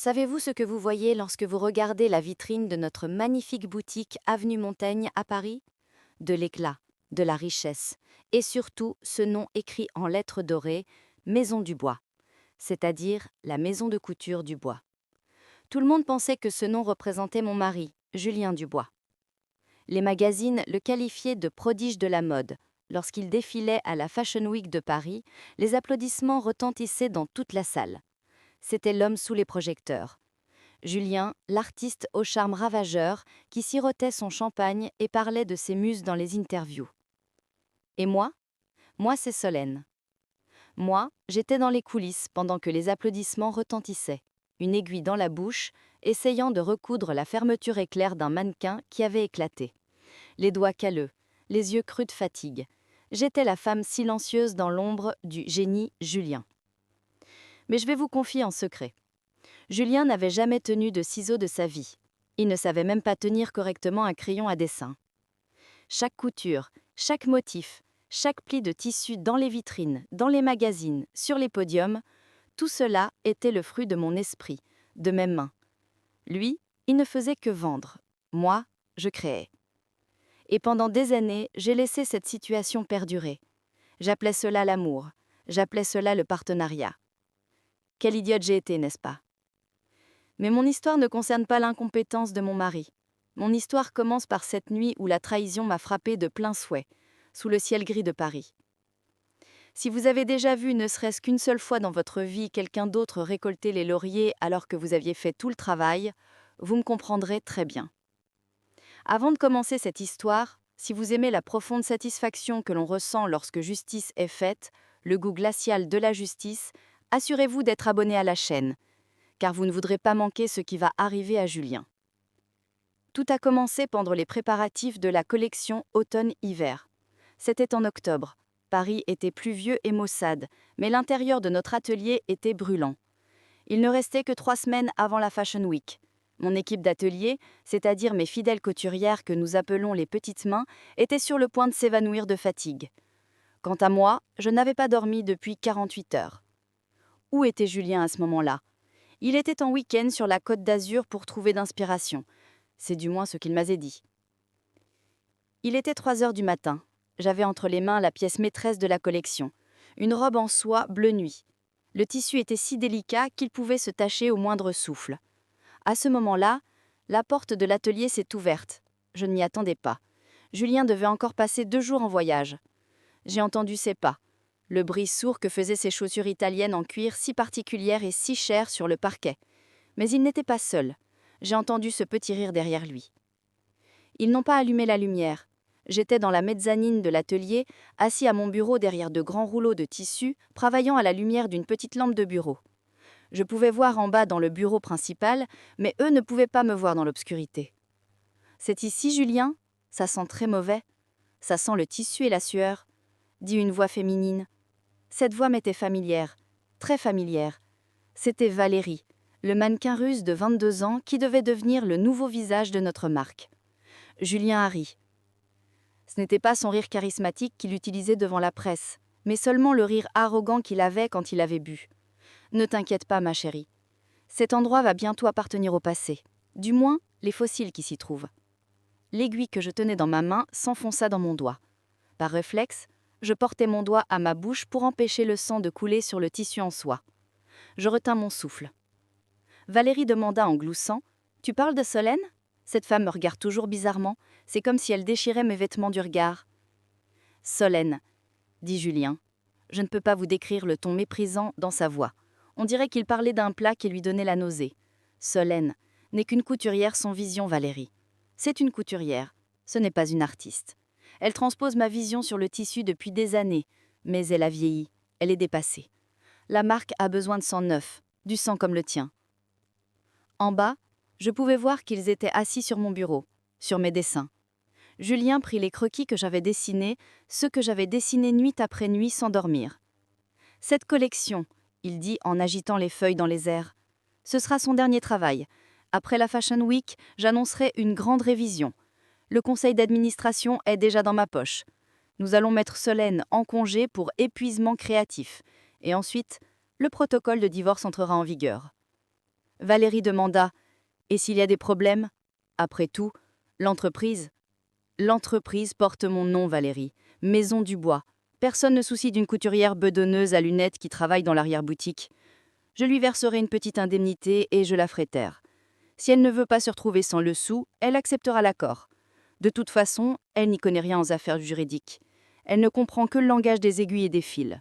Savez-vous ce que vous voyez lorsque vous regardez la vitrine de notre magnifique boutique Avenue Montaigne à Paris? De l'éclat, de la richesse, et surtout ce nom écrit en lettres dorées, Maison du Bois, c'est-à-dire la maison de couture du bois. Tout le monde pensait que ce nom représentait mon mari, Julien Dubois. Les magazines le qualifiaient de prodige de la mode. Lorsqu'il défilait à la Fashion Week de Paris, les applaudissements retentissaient dans toute la salle. C'était l'homme sous les projecteurs. Julien, l'artiste au charme ravageur, qui sirotait son champagne et parlait de ses muses dans les interviews. Et moi? Moi, c'est Solène. Moi, j'étais dans les coulisses pendant que les applaudissements retentissaient, une aiguille dans la bouche, essayant de recoudre la fermeture éclair d'un mannequin qui avait éclaté. Les doigts calleux, les yeux crus de fatigue. J'étais la femme silencieuse dans l'ombre du génie Julien. Mais je vais vous confier en secret. Julien n'avait jamais tenu de ciseaux de sa vie. Il ne savait même pas tenir correctement un crayon à dessin. Chaque couture, chaque motif, chaque pli de tissu dans les vitrines, dans les magazines, sur les podiums, tout cela était le fruit de mon esprit, de mes mains. Lui, il ne faisait que vendre. Moi, je créais. Et pendant des années, j'ai laissé cette situation perdurer. J'appelais cela l'amour. J'appelais cela le partenariat. Quelle idiote j'ai été, n'est-ce pas? Mais mon histoire ne concerne pas l'incompétence de mon mari. Mon histoire commence par cette nuit où la trahison m'a frappée de plein fouet, sous le ciel gris de Paris. Si vous avez déjà vu ne serait-ce qu'une seule fois dans votre vie quelqu'un d'autre récolter les lauriers alors que vous aviez fait tout le travail, vous me comprendrez très bien. Avant de commencer cette histoire, si vous aimez la profonde satisfaction que l'on ressent lorsque justice est faite, le goût glacial de la justice, assurez-vous d'être abonné à la chaîne, car vous ne voudrez pas manquer ce qui va arriver à Julien. Tout a commencé pendant les préparatifs de la collection automne-hiver. C'était en octobre. Paris était pluvieux et maussade, mais l'intérieur de notre atelier était brûlant. Il ne restait que 3 semaines avant la Fashion Week. Mon équipe d'atelier, c'est-à-dire mes fidèles couturières que nous appelons les petites mains, était sur le point de s'évanouir de fatigue. Quant à moi, je n'avais pas dormi depuis 48 heures. Où était Julien à ce moment-là? Il était en week-end sur la Côte d'Azur pour trouver d'inspiration. C'est du moins ce qu'il m'avait dit. Il était 3 heures du matin. J'avais entre les mains la pièce maîtresse de la collection, une robe en soie bleu nuit. Le tissu était si délicat qu'il pouvait se tacher au moindre souffle. À ce moment-là, la porte de l'atelier s'est ouverte. Je ne m'y attendais pas. Julien devait encore passer 2 jours en voyage. J'ai entendu ses pas, le bruit sourd que faisaient ses chaussures italiennes en cuir si particulières et si chères sur le parquet. Mais il n'était pas seul. J'ai entendu ce petit rire derrière lui. Ils n'ont pas allumé la lumière. J'étais dans la mezzanine de l'atelier, assis à mon bureau derrière de grands rouleaux de tissu, travaillant à la lumière d'une petite lampe de bureau. Je pouvais voir en bas dans le bureau principal, mais eux ne pouvaient pas me voir dans l'obscurité. « C'est ici, Julien? Ça sent très mauvais. Ça sent le tissu et la sueur, » dit une voix féminine. Cette voix m'était familière, très familière. C'était Valérie, le mannequin russe de 22 ans qui devait devenir le nouveau visage de notre marque. Julien a ri. Ce n'était pas son rire charismatique qu'il utilisait devant la presse, mais seulement le rire arrogant qu'il avait quand il avait bu. Ne t'inquiète pas, ma chérie. Cet endroit va bientôt appartenir au passé. Du moins, les fossiles qui s'y trouvent. L'aiguille que je tenais dans ma main s'enfonça dans mon doigt. Par réflexe, je portai mon doigt à ma bouche pour empêcher le sang de couler sur le tissu en soie. Je retins mon souffle. Valérie demanda en gloussant « Tu parles de Solène ?» Cette femme me regarde toujours bizarrement, c'est comme si elle déchirait mes vêtements du regard. « Solène, » dit Julien. Je ne peux pas vous décrire le ton méprisant dans sa voix. On dirait qu'il parlait d'un plat qui lui donnait la nausée. Solène n'est qu'une couturière sans vision, Valérie. C'est une couturière, ce n'est pas une artiste. Elle transpose ma vision sur le tissu depuis des années, mais elle a vieilli, elle est dépassée. La marque a besoin de sang neuf, du sang comme le tien. En bas, je pouvais voir qu'ils étaient assis sur mon bureau, sur mes dessins. Julien prit les croquis que j'avais dessinés, ceux que j'avais dessinés nuit après nuit sans dormir. « Cette collection, » il dit en agitant les feuilles dans les airs, « ce sera son dernier travail. Après la Fashion Week, j'annoncerai une grande révision. Le conseil d'administration est déjà dans ma poche. Nous allons mettre Solène en congé pour épuisement créatif. Et ensuite, le protocole de divorce entrera en vigueur. » Valérie demanda « Et s'il y a des problèmes ?» Après tout, l'entreprise. L'entreprise porte mon nom, Valérie. Maison du Bois. Personne ne soucie d'une couturière bedonneuse à lunettes qui travaille dans l'arrière-boutique. Je lui verserai une petite indemnité et je la ferai taire. Si elle ne veut pas se retrouver sans le sou, elle acceptera l'accord. De toute façon, elle n'y connaît rien aux affaires juridiques. Elle ne comprend que le langage des aiguilles et des fils.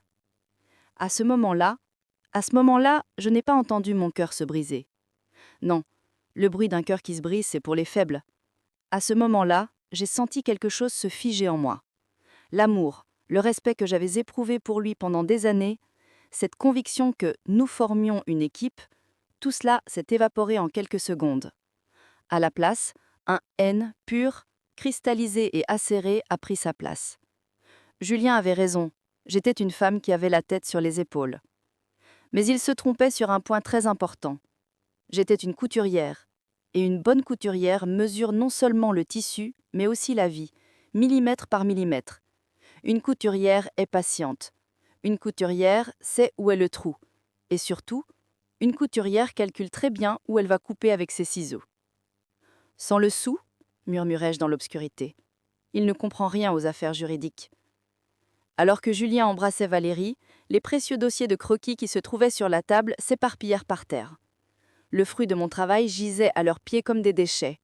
À ce moment-là, je n'ai pas entendu mon cœur se briser. Non, le bruit d'un cœur qui se brise, c'est pour les faibles. À ce moment-là, j'ai senti quelque chose se figer en moi. L'amour, le respect que j'avais éprouvé pour lui pendant des années, cette conviction que nous formions une équipe, tout cela s'est évaporé en quelques secondes. À la place, un haine pur, cristallisé et acéré a pris sa place. Julien avait raison, j'étais une femme qui avait la tête sur les épaules. Mais il se trompait sur un point très important. J'étais une couturière, et une bonne couturière mesure non seulement le tissu, mais aussi la vie, millimètre par millimètre. Une couturière est patiente. Une couturière sait où est le trou. Et surtout, une couturière calcule très bien où elle va couper avec ses ciseaux. Sans le sou, murmurai-je dans l'obscurité. Il ne comprend rien aux affaires juridiques. Alors que Julien embrassait Valérie, les précieux dossiers de croquis qui se trouvaient sur la table s'éparpillèrent par terre. Le fruit de mon travail gisait à leurs pieds comme des déchets.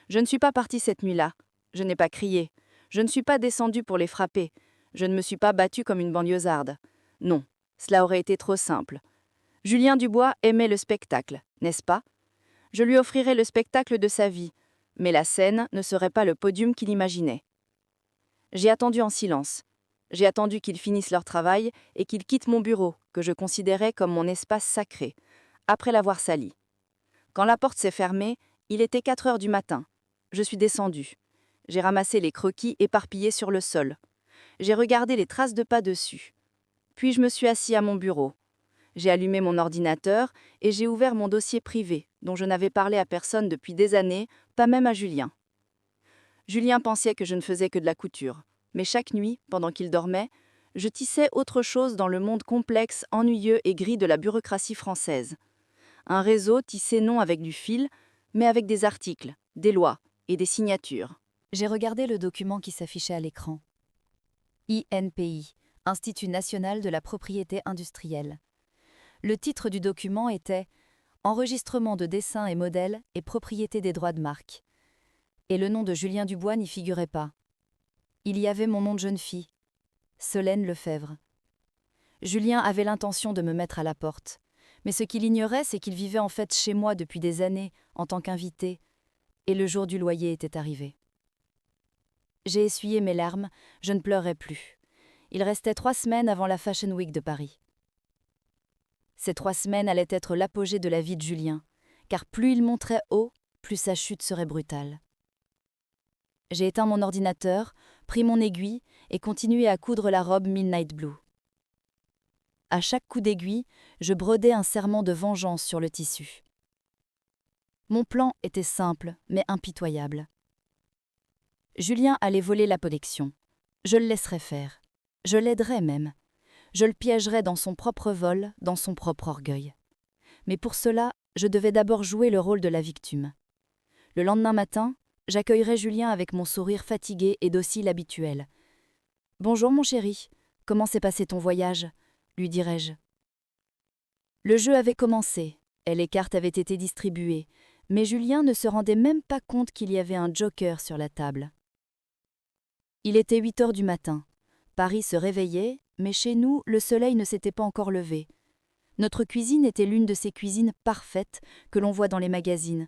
Je ne suis pas partie cette nuit-là. Je n'ai pas crié. Je ne suis pas descendue pour les frapper. Je ne me suis pas battue comme une banlieusarde. Non, cela aurait été trop simple. Julien Dubois aimait le spectacle, n'est-ce pas? Je lui offrirais le spectacle de sa vie, mais la scène ne serait pas le podium qu'il imaginait. J'ai attendu en silence. J'ai attendu qu'ils finissent leur travail et qu'ils quittent mon bureau, que je considérais comme mon espace sacré, après l'avoir sali. Quand la porte s'est fermée, il était 4 heures du matin. Je suis descendue. J'ai ramassé les croquis éparpillés sur le sol. J'ai regardé les traces de pas dessus. Puis je me suis assis à mon bureau. J'ai allumé mon ordinateur et j'ai ouvert mon dossier privé, dont je n'avais parlé à personne depuis des années, pas même à Julien. Julien pensait que je ne faisais que de la couture, mais chaque nuit, pendant qu'il dormait, je tissais autre chose dans le monde complexe, ennuyeux et gris de la bureaucratie française. Un réseau tissé non avec du fil, mais avec des articles, des lois et des signatures. J'ai regardé le document qui s'affichait à l'écran. INPI, Institut national de la propriété industrielle. Le titre du document était « Enregistrement de dessins et modèles et propriété des droits de marque ». Et le nom de Julien Dubois n'y figurait pas. Il y avait mon nom de jeune fille, Solène Lefebvre. Julien avait l'intention de me mettre à la porte. Mais ce qu'il ignorait, c'est qu'il vivait en fait chez moi depuis des années, en tant qu'invité, et le jour du loyer était arrivé. J'ai essuyé mes larmes, je ne pleurais plus. Il restait 3 semaines avant la Fashion Week de Paris. Ces 3 semaines allaient être l'apogée de la vie de Julien, car plus il monterait haut, plus sa chute serait brutale. J'ai éteint mon ordinateur, pris mon aiguille et continué à coudre la robe Midnight Blue. À chaque coup d'aiguille, je brodais un serment de vengeance sur le tissu. Mon plan était simple, mais impitoyable. Julien allait voler la collection. Je le laisserais faire. Je l'aiderais même. Je le piégerais dans son propre vol, dans son propre orgueil. Mais pour cela, je devais d'abord jouer le rôle de la victime. Le lendemain matin, j'accueillerais Julien avec mon sourire fatigué et docile habituel. « Bonjour mon chéri, comment s'est passé ton voyage ?» lui dirais-je. Le jeu avait commencé, et les cartes avaient été distribuées, mais Julien ne se rendait même pas compte qu'il y avait un joker sur la table. Il était 8 heures du matin. Paris se réveillait, mais chez nous, le soleil ne s'était pas encore levé. Notre cuisine était l'une de ces cuisines parfaites que l'on voit dans les magazines.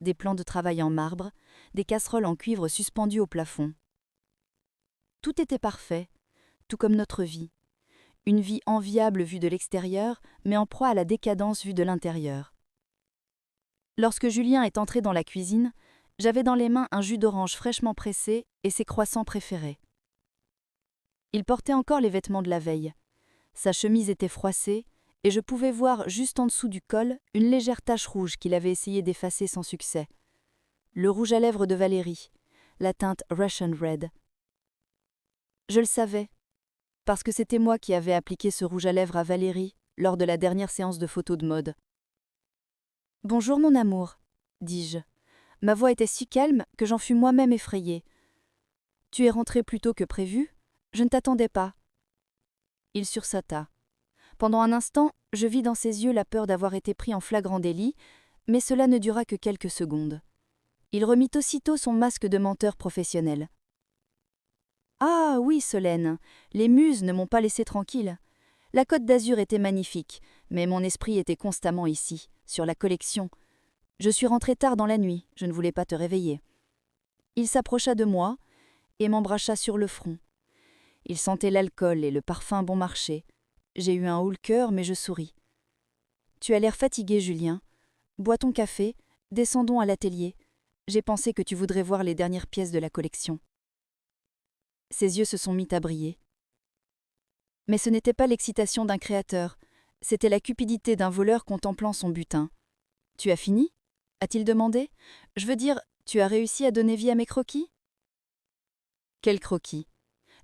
Des plans de travail en marbre, des casseroles en cuivre suspendues au plafond. Tout était parfait, tout comme notre vie. Une vie enviable vue de l'extérieur, mais en proie à la décadence vue de l'intérieur. Lorsque Julien est entré dans la cuisine, j'avais dans les mains un jus d'orange fraîchement pressé et ses croissants préférés. Il portait encore les vêtements de la veille. Sa chemise était froissée, et je pouvais voir juste en dessous du col une légère tache rouge qu'il avait essayé d'effacer sans succès. Le rouge à lèvres de Valérie, la teinte Russian Red. Je le savais, parce que c'était moi qui avais appliqué ce rouge à lèvres à Valérie lors de la dernière séance de photos de mode. Bonjour mon amour, dis-je. Ma voix était si calme que j'en fus moi-même effrayée. Tu es rentré plus tôt que prévu? Je ne t'attendais pas. Il sursauta. Pendant un instant, je vis dans ses yeux la peur d'avoir été pris en flagrant délit, mais cela ne dura que quelques secondes. Il remit aussitôt son masque de menteur professionnel. Ah oui, Solène, les muses ne m'ont pas laissé tranquille. La Côte d'Azur était magnifique, mais mon esprit était constamment ici, sur la collection. Je suis rentré tard dans la nuit, je ne voulais pas te réveiller. Il s'approcha de moi et m'embrassa sur le front. Il sentait l'alcool et le parfum bon marché. J'ai eu un haut-le-cœur, mais je souris. Tu as l'air fatigué, Julien. Bois ton café, descendons à l'atelier. J'ai pensé que tu voudrais voir les dernières pièces de la collection. Ses yeux se sont mis à briller. Mais ce n'était pas l'excitation d'un créateur, c'était la cupidité d'un voleur contemplant son butin. Tu as fini? A-t-il demandé? Je veux dire, tu as réussi à donner vie à mes croquis? Quel croquis?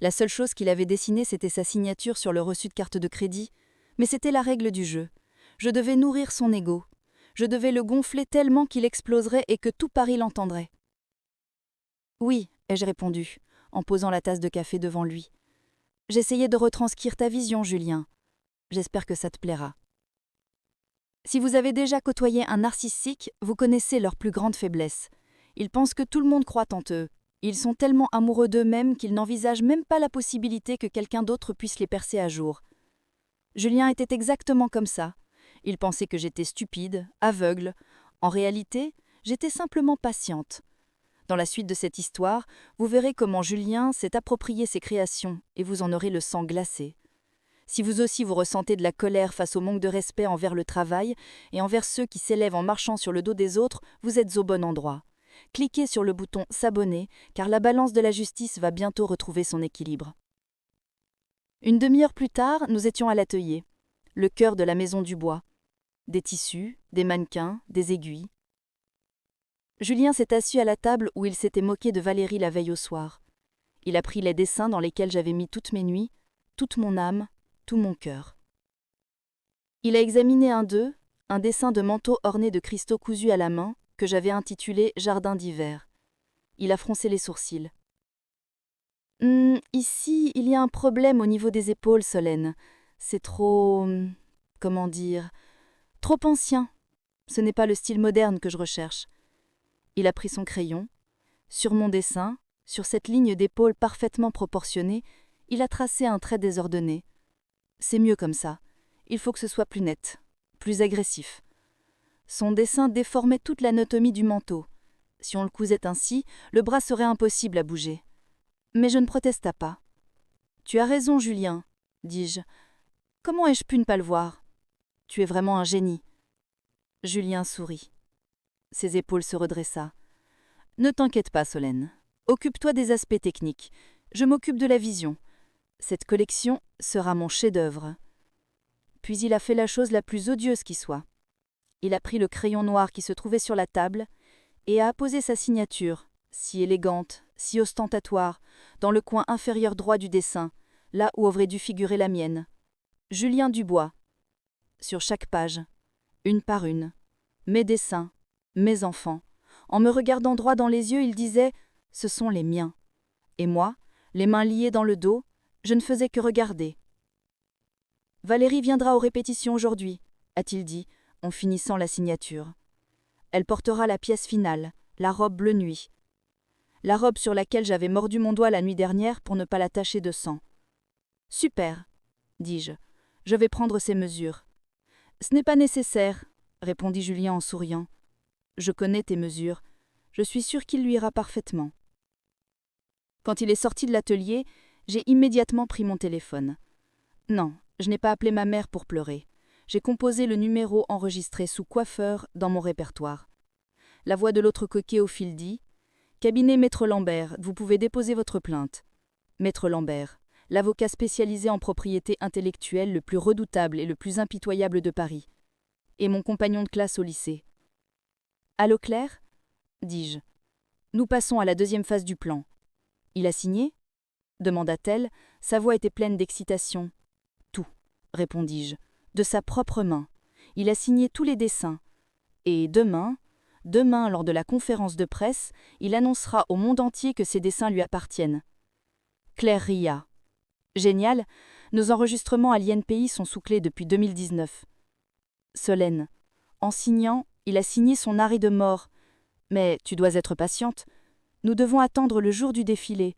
La seule chose qu'il avait dessinée, c'était sa signature sur le reçu de carte de crédit. Mais c'était la règle du jeu. Je devais nourrir son ego. Je devais le gonfler tellement qu'il exploserait et que tout Paris l'entendrait. Oui, ai-je répondu, en posant la tasse de café devant lui. J'essayais de retranscrire ta vision, Julien. J'espère que ça te plaira. Si vous avez déjà côtoyé un narcissique, vous connaissez leur plus grande faiblesse. Ils pensent que tout le monde croit en eux. Ils sont tellement amoureux d'eux-mêmes qu'ils n'envisagent même pas la possibilité que quelqu'un d'autre puisse les percer à jour. Julien était exactement comme ça. Il pensait que j'étais stupide, aveugle. En réalité, j'étais simplement patiente. Dans la suite de cette histoire, vous verrez comment Julien s'est approprié ses créations et vous en aurez le sang glacé. Si vous aussi vous ressentez de la colère face au manque de respect envers le travail et envers ceux qui s'élèvent en marchant sur le dos des autres, vous êtes au bon endroit. Cliquez sur le bouton s'abonner car la balance de la justice va bientôt retrouver son équilibre. Une demi-heure plus tard, nous étions à l'atelier, le cœur de la maison du bois. Des tissus, des mannequins, des aiguilles. Julien s'est assis à la table où il s'était moqué de Valérie la veille au soir. Il a pris les dessins dans lesquels j'avais mis toutes mes nuits, toute mon âme, tout mon cœur. Il a examiné un d'eux, un dessin de manteau orné de cristaux cousus à la main, que j'avais intitulé « Jardin d'hiver ». Il a froncé les sourcils. Ici, il y a un problème au niveau des épaules, Solène. C'est trop... comment dire... trop ancien. Ce n'est pas le style moderne que je recherche. » Il a pris son crayon. Sur mon dessin, sur cette ligne d'épaule parfaitement proportionnée, il a tracé un trait désordonné. C'est mieux comme ça. Il faut que ce soit plus net, plus agressif. Son dessin déformait toute l'anatomie du manteau. Si on le cousait ainsi, le bras serait impossible à bouger. Mais je ne protesta pas. « Tu as raison, Julien, dis-je. Comment ai-je pu ne pas le voir? Tu es vraiment un génie. » Julien sourit. Ses épaules se redressa. « Ne t'inquiète pas, Solène. Occupe-toi des aspects techniques. Je m'occupe de la vision. Cette collection sera mon chef-d'œuvre. » Puis il a fait la chose la plus odieuse qui soit. Il a pris le crayon noir qui se trouvait sur la table et a apposé sa signature, si élégante, si ostentatoire, dans le coin inférieur droit du dessin, là où aurait dû figurer la mienne. Julien Dubois. Sur chaque page, une par une, mes dessins, mes enfants. En me regardant droit dans les yeux, il disait « Ce sont les miens ». Et moi, les mains liées dans le dos, je ne faisais que regarder. « Valérie viendra aux répétitions aujourd'hui », a-t-il dit, en finissant la signature. Elle portera la pièce finale, la robe bleu nuit. La robe sur laquelle j'avais mordu mon doigt la nuit dernière pour ne pas la tacher de sang. « Super, dis-je. Je vais prendre ces mesures. »« Ce n'est pas nécessaire, » répondit Julien en souriant. « Je connais tes mesures. Je suis sûre qu'il lui ira parfaitement. » Quand il est sorti de l'atelier, j'ai immédiatement pris mon téléphone. Non, je n'ai pas appelé ma mère pour pleurer. J'ai composé le numéro enregistré sous coiffeur dans mon répertoire. La voix de l'autre coquet au fil dit « Cabinet Maître Lambert, vous pouvez déposer votre plainte. » Maître Lambert, l'avocat spécialisé en propriété intellectuelle le plus redoutable et le plus impitoyable de Paris. Et mon compagnon de classe au lycée. « Allô Claire ?» dis-je. « Nous passons à la deuxième phase du plan. »« Il a signé ?» demanda-t-elle. Sa voix était pleine d'excitation. « Tout, répondis-je. De sa propre main. Il a signé tous les dessins. Et demain, lors de la conférence de presse, il annoncera au monde entier que ses dessins lui appartiennent. Claire ria. Génial, nos enregistrements à l'INPI sont sous clé depuis 2019. Solène. En signant, il a signé son arrêt de mort. Mais tu dois être patiente. Nous devons attendre le jour du défilé.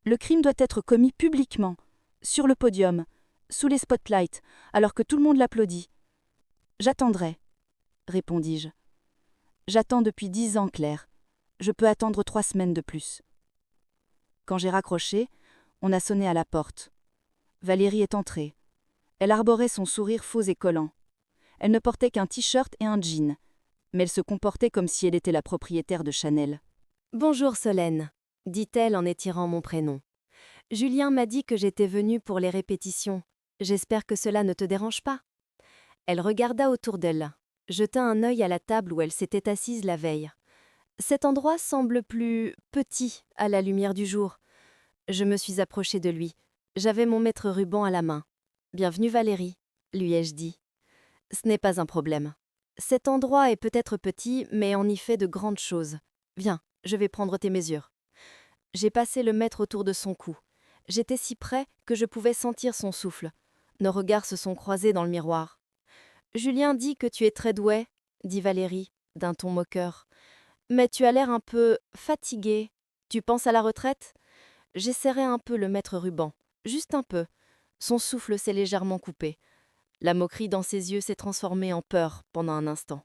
Le crime doit être commis publiquement, sur le podium, sous les spotlights, alors que tout le monde l'applaudit. J'attendrai, répondis-je. J'attends depuis 10 ans, Claire. Je peux attendre 3 semaines de plus. Quand j'ai raccroché, on a sonné à la porte. Valérie est entrée. Elle arborait son sourire faux et collant. Elle ne portait qu'un t-shirt et un jean, mais elle se comportait comme si elle était la propriétaire de Chanel. « Bonjour Solène », dit-elle en étirant mon prénom. « Julien m'a dit que j'étais venue pour les répétitions. J'espère que cela ne te dérange pas. » Elle regarda autour d'elle, jeta un œil à la table où elle s'était assise la veille. Cet endroit semble plus petit à la lumière du jour. Je me suis approchée de lui. J'avais mon maître-ruban à la main. « Bienvenue Valérie », lui ai-je dit. « Ce n'est pas un problème. Cet endroit est peut-être petit, mais on y fait de grandes choses. Viens, je vais prendre tes mesures. » J'ai passé le mètre autour de son cou. J'étais si près que je pouvais sentir son souffle. Nos regards se sont croisés dans le miroir. « Julien dit que tu es très doué, » dit Valérie, d'un ton moqueur. « Mais tu as l'air un peu fatigué. Tu penses à la retraite ?» J'ai serré un peu le maître-ruban, juste un peu. Son souffle s'est légèrement coupé. La moquerie dans ses yeux s'est transformée en peur pendant un instant.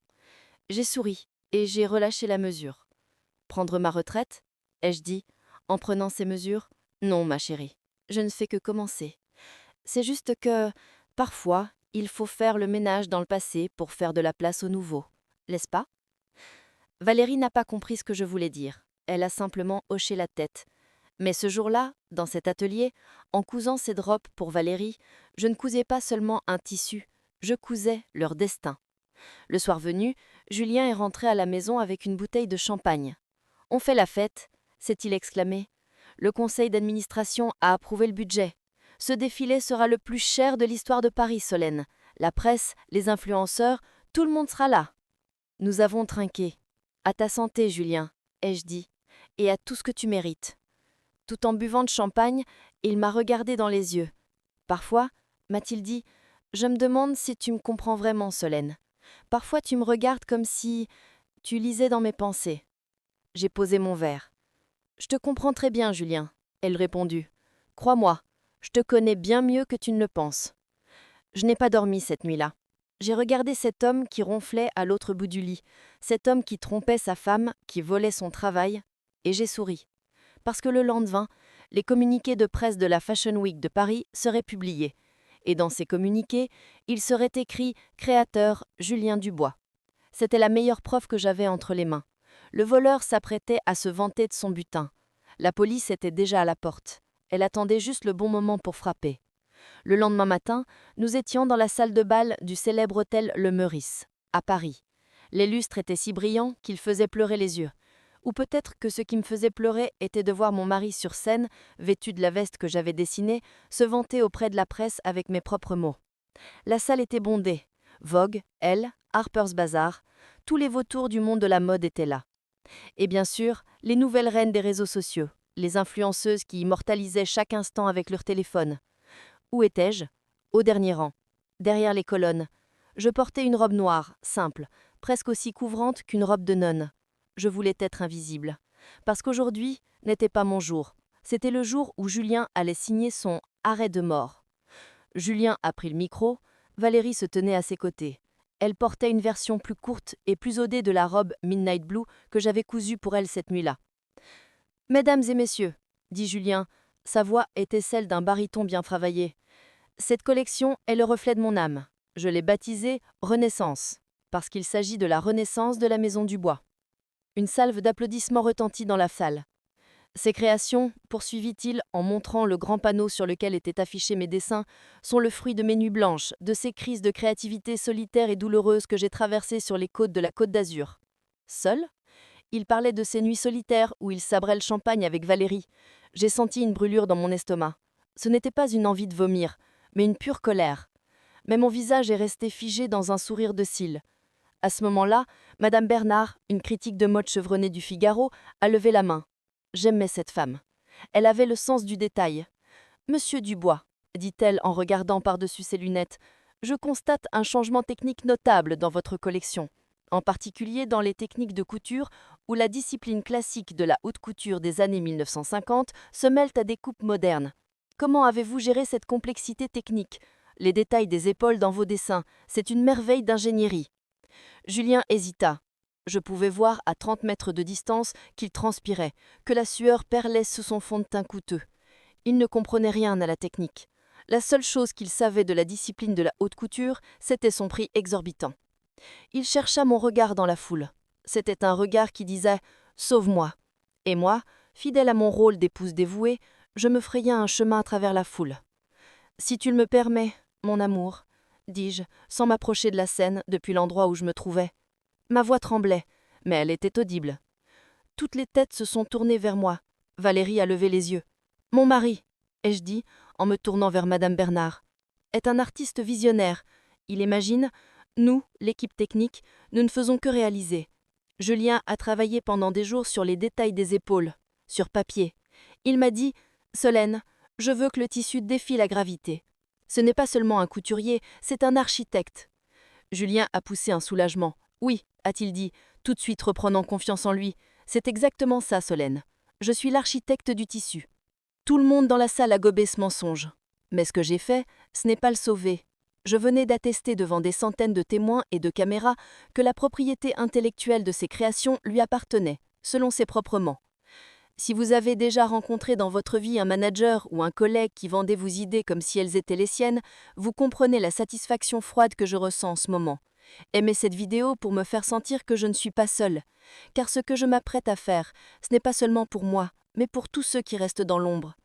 J'ai souri et j'ai relâché la mesure. « Prendre ma retraite ?» ai-je dit, en prenant ces mesures. « Non, ma chérie, je ne fais que commencer. C'est juste que, parfois, il faut faire le ménage dans le passé pour faire de la place au nouveau, n'est-ce pas ?» Valérie n'a pas compris ce que je voulais dire. Elle a simplement hoché la tête. Mais ce jour-là, dans cet atelier, en cousant ces drops pour Valérie, je ne cousais pas seulement un tissu, je cousais leur destin. Le soir venu, Julien est rentré à la maison avec une bouteille de champagne. « On fait la fête », s'est-il exclamé. « Le conseil d'administration a approuvé le budget. Ce défilé sera le plus cher de l'histoire de Paris, Solène. La presse, les influenceurs, tout le monde sera là. » Nous avons trinqué. « À ta santé, Julien, ai-je dit, et à tout ce que tu mérites. » Tout en buvant de champagne, il m'a regardé dans les yeux. Parfois, m'a-t-il dit, je me demande si tu me comprends vraiment, Solène. Parfois tu me regardes comme si tu lisais dans mes pensées. J'ai posé mon verre. Je te comprends très bien, Julien, elle répondit. Crois-moi, je te connais bien mieux que tu ne le penses. Je n'ai pas dormi cette nuit-là. J'ai regardé cet homme qui ronflait à l'autre bout du lit, cet homme qui trompait sa femme, qui volait son travail, et j'ai souri. Parce que le lendemain, les communiqués de presse de la Fashion Week de Paris seraient publiés. Et dans ces communiqués, il serait écrit « Créateur Julien Dubois ». C'était la meilleure preuve que j'avais entre les mains. Le voleur s'apprêtait à se vanter de son butin. La police était déjà à la porte. Elle attendait juste le bon moment pour frapper. Le lendemain matin, nous étions dans la salle de bal du célèbre hôtel Le Meurice, à Paris. Les lustres étaient si brillants qu'ils faisaient pleurer les yeux. Ou peut-être que ce qui me faisait pleurer était de voir mon mari sur scène, vêtu de la veste que j'avais dessinée, se vanter auprès de la presse avec mes propres mots. La salle était bondée. Vogue, Elle, Harper's Bazaar, tous les vautours du monde de la mode étaient là. Et bien sûr, les nouvelles reines des réseaux sociaux, les influenceuses qui immortalisaient chaque instant avec leur téléphone. Où étais-je ? Au dernier rang, derrière les colonnes. Je portais une robe noire, simple, presque aussi couvrante qu'une robe de nonne. Je voulais être invisible. Parce qu'aujourd'hui n'était pas mon jour. C'était le jour où Julien allait signer son arrêt de mort. Julien a pris le micro, Valérie se tenait à ses côtés. Elle portait une version plus courte et plus odée de la robe Midnight Blue que j'avais cousue pour elle cette nuit-là. « Mesdames et messieurs, » dit Julien, sa voix était celle d'un baryton bien travaillé. « Cette collection est le reflet de mon âme. Je l'ai baptisée Renaissance, parce qu'il s'agit de la renaissance de la Maison Dubois. » Une salve d'applaudissements retentit dans la salle. Ces créations, poursuivit-il en montrant le grand panneau sur lequel étaient affichés mes dessins, sont le fruit de mes nuits blanches, de ces crises de créativité solitaires et douloureuses que j'ai traversées sur les côtes de la Côte d'Azur. Seul ? Il parlait de ces nuits solitaires où il sabrait le champagne avec Valérie. J'ai senti une brûlure dans mon estomac. Ce n'était pas une envie de vomir, mais une pure colère. Mais mon visage est resté figé dans un sourire de cils. À ce moment-là, Madame Bernard, une critique de mode chevronnée du Figaro, a levé la main. J'aimais cette femme. Elle avait le sens du détail. Monsieur Dubois, dit-elle en regardant par-dessus ses lunettes, je constate un changement technique notable dans votre collection, en particulier dans les techniques de couture où la discipline classique de la haute couture des années 1950 se mêle à des coupes modernes. Comment avez-vous géré cette complexité technique? Les détails des épaules dans vos dessins, c'est une merveille d'ingénierie. Julien hésita. Je pouvais voir à 30 mètres de distance qu'il transpirait, que la sueur perlait sous son fond de teint coûteux. Il ne comprenait rien à la technique. La seule chose qu'il savait de la discipline de la haute couture, c'était son prix exorbitant. Il chercha mon regard dans la foule. C'était un regard qui disait « Sauve-moi ». Et moi, fidèle à mon rôle d'épouse dévouée, je me frayai un chemin à travers la foule. « Si tu le me permets, mon amour », dis-je, sans m'approcher de la scène depuis l'endroit où je me trouvais. Ma voix tremblait, mais elle était audible. Toutes les têtes se sont tournées vers moi. Valérie a levé les yeux. « Mon mari », ai-je dit, en me tournant vers Madame Bernard, est un artiste visionnaire. Il imagine, nous, l'équipe technique, nous ne faisons que réaliser. Julien a travaillé pendant des jours sur les détails des épaules, sur papier. Il m'a dit « Solène, je veux que le tissu défie la gravité. Ce n'est pas seulement un couturier, c'est un architecte. » Julien a poussé un soulagement. « Oui, a-t-il dit, tout de suite reprenant confiance en lui. C'est exactement ça, Solène. Je suis l'architecte du tissu. » Tout le monde dans la salle a gobé ce mensonge. Mais ce que j'ai fait, ce n'est pas le sauver. Je venais d'attester devant des centaines de témoins et de caméras que la propriété intellectuelle de ses créations lui appartenait, selon ses propres mots. Si vous avez déjà rencontré dans votre vie un manager ou un collègue qui vendait vos idées comme si elles étaient les siennes, vous comprenez la satisfaction froide que je ressens en ce moment. Aimez cette vidéo pour me faire sentir que je ne suis pas seule. Car ce que je m'apprête à faire, ce n'est pas seulement pour moi, mais pour tous ceux qui restent dans l'ombre.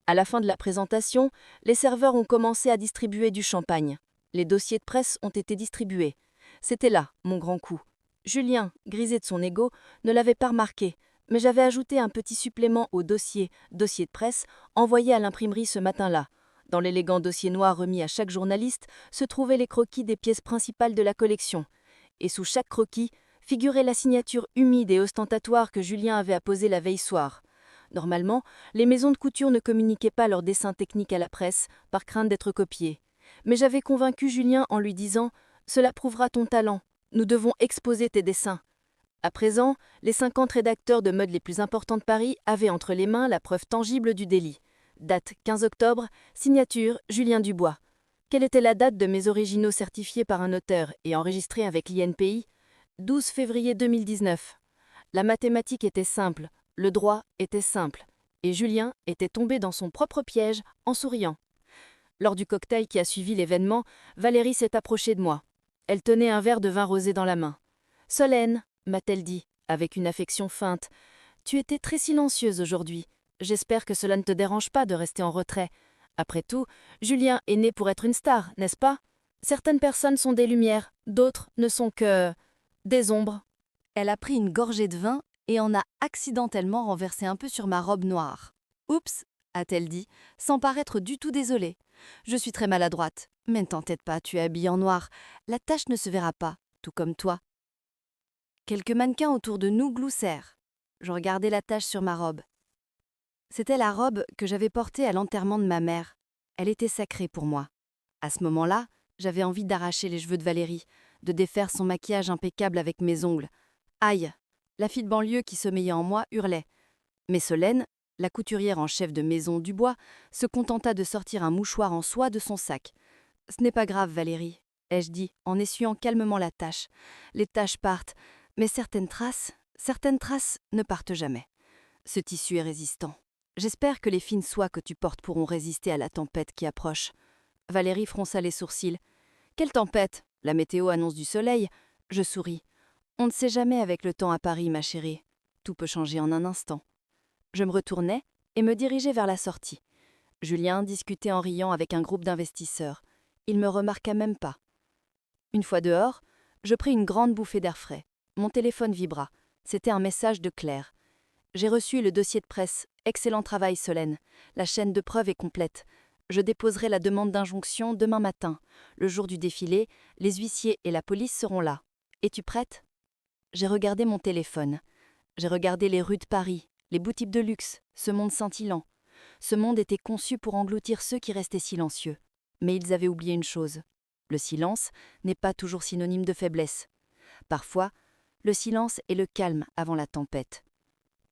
À la fin de la présentation, les serveurs ont commencé à distribuer du champagne. Les dossiers de presse ont été distribués. C'était là, mon grand coup. Julien, grisé de son ego, ne l'avait pas remarqué, mais j'avais ajouté un petit supplément au dossier de presse, envoyé à l'imprimerie ce matin-là. Dans l'élégant dossier noir remis à chaque journaliste se trouvaient les croquis des pièces principales de la collection. Et sous chaque croquis figurait la signature humide et ostentatoire que Julien avait apposée la veille soir. Normalement, les maisons de couture ne communiquaient pas leurs dessins techniques à la presse, par crainte d'être copiés. Mais j'avais convaincu Julien en lui disant « Cela prouvera ton talent, nous devons exposer tes dessins ». À présent, les 50 rédacteurs de mode les plus importants de Paris avaient entre les mains la preuve tangible du délit. Date 15 octobre, signature Julien Dubois. Quelle était la date de mes originaux certifiés par un notaire et enregistrés avec l'INPI? 12 février 2019. La mathématique était simple. Le droit était simple, et Julien était tombé dans son propre piège en souriant. Lors du cocktail qui a suivi l'événement, Valérie s'est approchée de moi. Elle tenait un verre de vin rosé dans la main. « Solène » m'a-t-elle dit, avec une affection feinte, « tu étais très silencieuse aujourd'hui. J'espère que cela ne te dérange pas de rester en retrait. Après tout, Julien est né pour être une star, n'est-ce pas? Certaines personnes sont des lumières, d'autres ne sont que des ombres. » Elle a pris une gorgée de vin et en a accidentellement renversé un peu sur ma robe noire. « Oups !» a-t-elle dit, sans paraître du tout désolée. « Je suis très maladroite. Mais ne t'entête pas, tu es habillée en noir. La tache ne se verra pas, tout comme toi. » Quelques mannequins autour de nous gloussèrent. Je regardais la tache sur ma robe. C'était la robe que j'avais portée à l'enterrement de ma mère. Elle était sacrée pour moi. À ce moment-là, j'avais envie d'arracher les cheveux de Valérie, de défaire son maquillage impeccable avec mes ongles. Aïe! La fille de banlieue qui sommeillait en moi hurlait. Mais Solène, la couturière en chef de maison Dubois, se contenta de sortir un mouchoir en soie de son sac. « Ce n'est pas grave, Valérie », ai-je dit, en essuyant calmement la tache. « Les taches partent, mais certaines traces ne partent jamais. Ce tissu est résistant. J'espère que les fines soies que tu portes pourront résister à la tempête qui approche. » Valérie fronça les sourcils. « Quelle tempête? La météo annonce du soleil. » Je souris. « On ne sait jamais avec le temps à Paris, ma chérie. Tout peut changer en un instant. » Je me retournai et me dirigeai vers la sortie. Julien discutait en riant avec un groupe d'investisseurs. Il me remarqua même pas. Une fois dehors, je pris une grande bouffée d'air frais. Mon téléphone vibra. C'était un message de Claire. « J'ai reçu le dossier de presse. Excellent travail, Solène. La chaîne de preuves est complète. Je déposerai la demande d'injonction demain matin. Le jour du défilé, les huissiers et la police seront là. Es-tu prête? J'ai regardé mon téléphone. J'ai regardé les rues de Paris, les boutiques de luxe, ce monde scintillant. Ce monde était conçu pour engloutir ceux qui restaient silencieux. Mais ils avaient oublié une chose. Le silence n'est pas toujours synonyme de faiblesse. Parfois, le silence est le calme avant la tempête.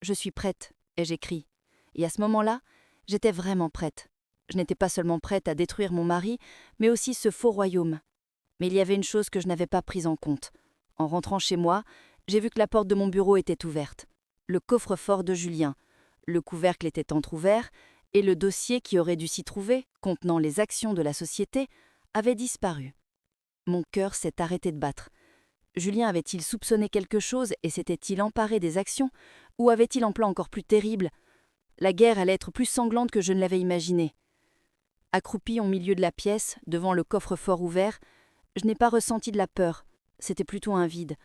Je suis prête, ai-je écrit. Et à ce moment-là, j'étais vraiment prête. Je n'étais pas seulement prête à détruire mon mari, mais aussi ce faux royaume. Mais il y avait une chose que je n'avais pas prise en compte. En rentrant chez moi, j'ai vu que la porte de mon bureau était ouverte. Le coffre-fort de Julien. Le couvercle était entrouvert et le dossier qui aurait dû s'y trouver, contenant les actions de la société, avait disparu. Mon cœur s'est arrêté de battre. Julien avait-il soupçonné quelque chose et s'était-il emparé des actions, ou avait-il un plan encore plus terrible? La guerre allait être plus sanglante que je ne l'avais imaginé. Accroupi au milieu de la pièce, devant le coffre-fort ouvert, je n'ai pas ressenti de la peur, c'était plutôt un vide,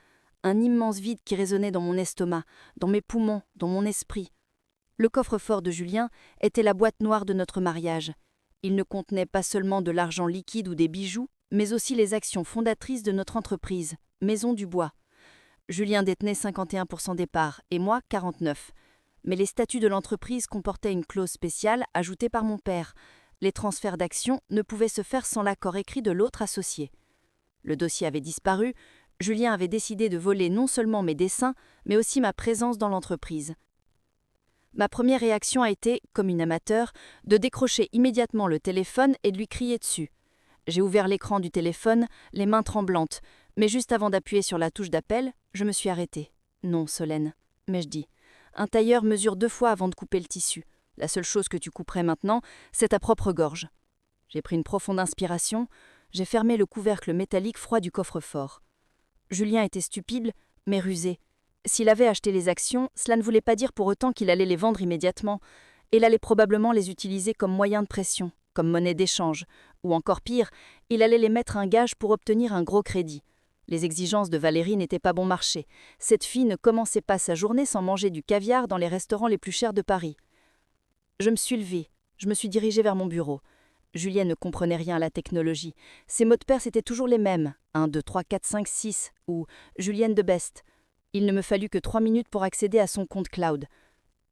un immense vide qui résonnait dans mon estomac, dans mes poumons, dans mon esprit. Le coffre-fort de Julien était la boîte noire de notre mariage. Il ne contenait pas seulement de l'argent liquide ou des bijoux, mais aussi les actions fondatrices de notre entreprise, Maison du Bois. Julien détenait 51% des parts et moi 49%. Mais les statuts de l'entreprise comportaient une clause spéciale ajoutée par mon père. Les transferts d'actions ne pouvaient se faire sans l'accord écrit de l'autre associé. Le dossier avait disparu, Julien avait décidé de voler non seulement mes dessins, mais aussi ma présence dans l'entreprise. Ma première réaction a été, comme une amateur, de décrocher immédiatement le téléphone et de lui crier dessus. J'ai ouvert l'écran du téléphone, les mains tremblantes, mais juste avant d'appuyer sur la touche d'appel, je me suis arrêtée. Non, Solène, m'ai-je dit. Un tailleur mesure 2 fois avant de couper le tissu. La seule chose que tu couperais maintenant, c'est ta propre gorge. J'ai pris une profonde inspiration, j'ai fermé le couvercle métallique froid du coffre-fort. Julien était stupide, mais rusé. S'il avait acheté les actions, cela ne voulait pas dire pour autant qu'il allait les vendre immédiatement. Il allait probablement les utiliser comme moyen de pression, comme monnaie d'échange, ou encore pire, il allait les mettre un gage pour obtenir un gros crédit. Les exigences de Valérie n'étaient pas bon marché. Cette fille ne commençait pas sa journée sans manger du caviar dans les restaurants les plus chers de Paris. Je me suis levée, je me suis dirigée vers mon bureau. Julien ne comprenait rien à la technologie. Ses mots de passe étaient toujours les mêmes, 1, 2, 3, 4, 5, 6, ou Julienne de Best. Il ne me fallut que 3 minutes pour accéder à son compte cloud.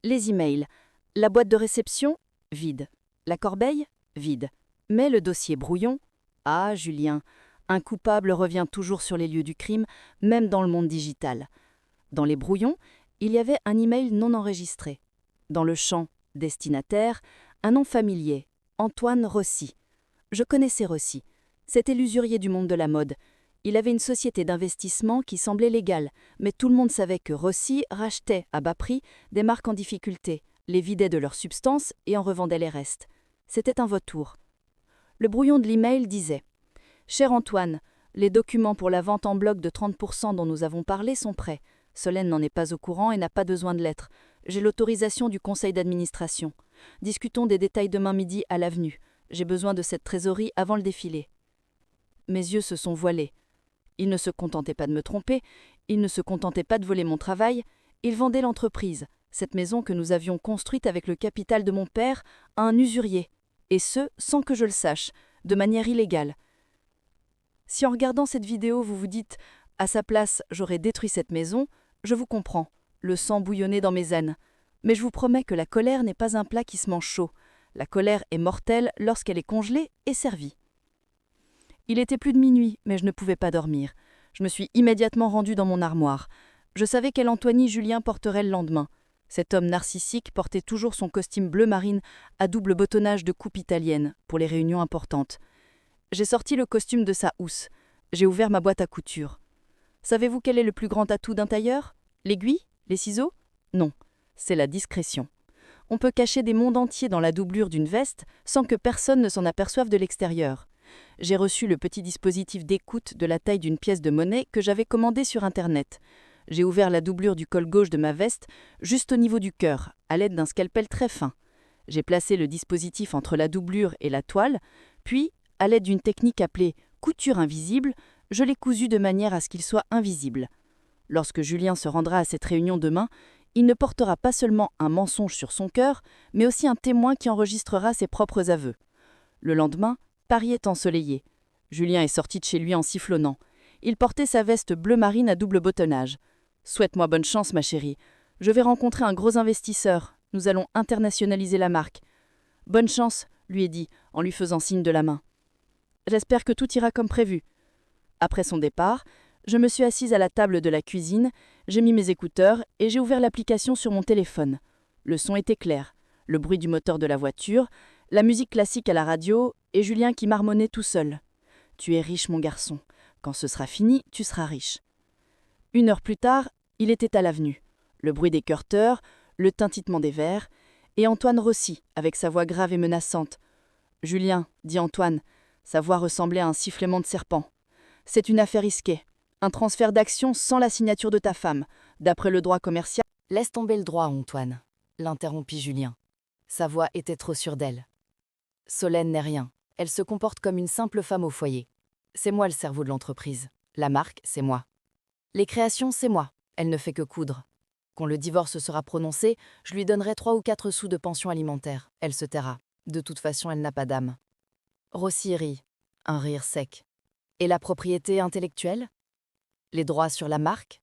Les emails. La boîte de réception, vide. La corbeille, vide. Mais le dossier brouillon, ah, Julien, un coupable revient toujours sur les lieux du crime, même dans le monde digital. Dans les brouillons, il y avait un email non enregistré. Dans le champ destinataire, un nom familier, Antoine Rossi. Je connaissais Rossi. C'était l'usurier du monde de la mode. Il avait une société d'investissement qui semblait légale, mais tout le monde savait que Rossi rachetait à bas prix des marques en difficulté, les vidait de leur substance et en revendait les restes. C'était un vautour. Le brouillon de l'email disait « Cher Antoine, les documents pour la vente en bloc de 30% dont nous avons parlé sont prêts. Solène n'en est pas au courant et n'a pas besoin de lettres. J'ai l'autorisation du conseil d'administration. Discutons des détails demain midi à l'avenue. J'ai besoin de cette trésorerie avant le défilé. » Mes yeux se sont voilés. Il ne se contentait pas de me tromper, il ne se contentait pas de voler mon travail, il vendait l'entreprise, cette maison que nous avions construite avec le capital de mon père, à un usurier, et ce, sans que je le sache, de manière illégale. Si en regardant cette vidéo vous vous dites « à sa place, j'aurais détruit cette maison », je vous comprends, le sang bouillonnait dans mes veines. Mais je vous promets que la colère n'est pas un plat qui se mange chaud. La colère est mortelle lorsqu'elle est congelée et servie. Il était plus de minuit, mais je ne pouvais pas dormir. Je me suis immédiatement rendue dans mon armoire. Je savais quelle Antoine Julien porterait le lendemain. Cet homme narcissique portait toujours son costume bleu marine à double bottonnage de coupe italienne pour les réunions importantes. J'ai sorti le costume de sa housse. J'ai ouvert ma boîte à couture. Savez-vous quel est le plus grand atout d'un tailleur? L'aiguille? Les ciseaux? Non, c'est la discrétion. On peut cacher des mondes entiers dans la doublure d'une veste sans que personne ne s'en aperçoive de l'extérieur. J'ai reçu le petit dispositif d'écoute de la taille d'une pièce de monnaie que j'avais commandé sur Internet. J'ai ouvert la doublure du col gauche de ma veste juste au niveau du cœur, à l'aide d'un scalpel très fin. J'ai placé le dispositif entre la doublure et la toile, puis, à l'aide d'une technique appelée couture invisible, je l'ai cousu de manière à ce qu'il soit invisible. Lorsque Julien se rendra à cette réunion demain, il ne portera pas seulement un mensonge sur son cœur, mais aussi un témoin qui enregistrera ses propres aveux. Le lendemain, Paris est ensoleillé. Julien est sorti de chez lui en sifflonnant. Il portait sa veste bleu marine à double botonnage. « Souhaite-moi bonne chance, ma chérie. Je vais rencontrer un gros investisseur. Nous allons internationaliser la marque. »« Bonne chance, » lui ai dit, en lui faisant signe de la main. « J'espère que tout ira comme prévu. » Après son départ, je me suis assise à la table de la cuisine, j'ai mis mes écouteurs et j'ai ouvert l'application sur mon téléphone. Le son était clair, le bruit du moteur de la voiture, la musique classique à la radio et Julien qui marmonnait tout seul. « Tu es riche, mon garçon. Quand ce sera fini, tu seras riche. » 1 heure plus tard, il était à l'avenue. Le bruit des curseurs, le tintinement des verres, et Antoine Rossi, avec sa voix grave et menaçante. « Julien, dit Antoine, sa voix ressemblait à un sifflement de serpent. C'est une affaire risquée. Un transfert d'actions sans la signature de ta femme, d'après le droit commercial. » « Laisse tomber le droit, Antoine, » l'interrompit Julien. Sa voix était trop sûre d'elle. Solène n'est rien. Elle se comporte comme une simple femme au foyer. C'est moi le cerveau de l'entreprise. La marque, c'est moi. Les créations, c'est moi. Elle ne fait que coudre. Quand le divorce sera prononcé, je lui donnerai 3 ou 4 sous de pension alimentaire. Elle se taira. De toute façon, elle n'a pas d'âme. Rossi rit. Un rire sec. Et la propriété intellectuelle? Les droits sur la marque?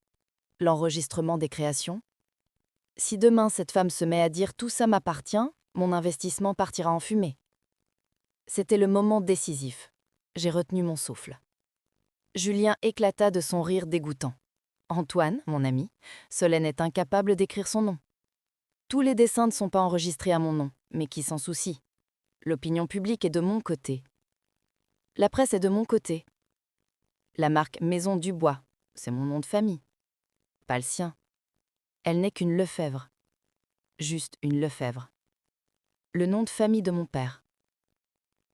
L'enregistrement des créations? Si demain cette femme se met à dire « tout ça m'appartient », mon investissement partira en fumée. C'était le moment décisif. J'ai retenu mon souffle. Julien éclata de son rire dégoûtant. « Antoine, mon ami, Solène est incapable d'écrire son nom. Tous les dessins ne sont pas enregistrés à mon nom, mais qui s'en soucie? L'opinion publique est de mon côté. La presse est de mon côté. La marque Maison Dubois, c'est mon nom de famille. Pas le sien. Elle n'est qu'une Lefebvre. Juste une Lefebvre. Le nom de famille de mon père.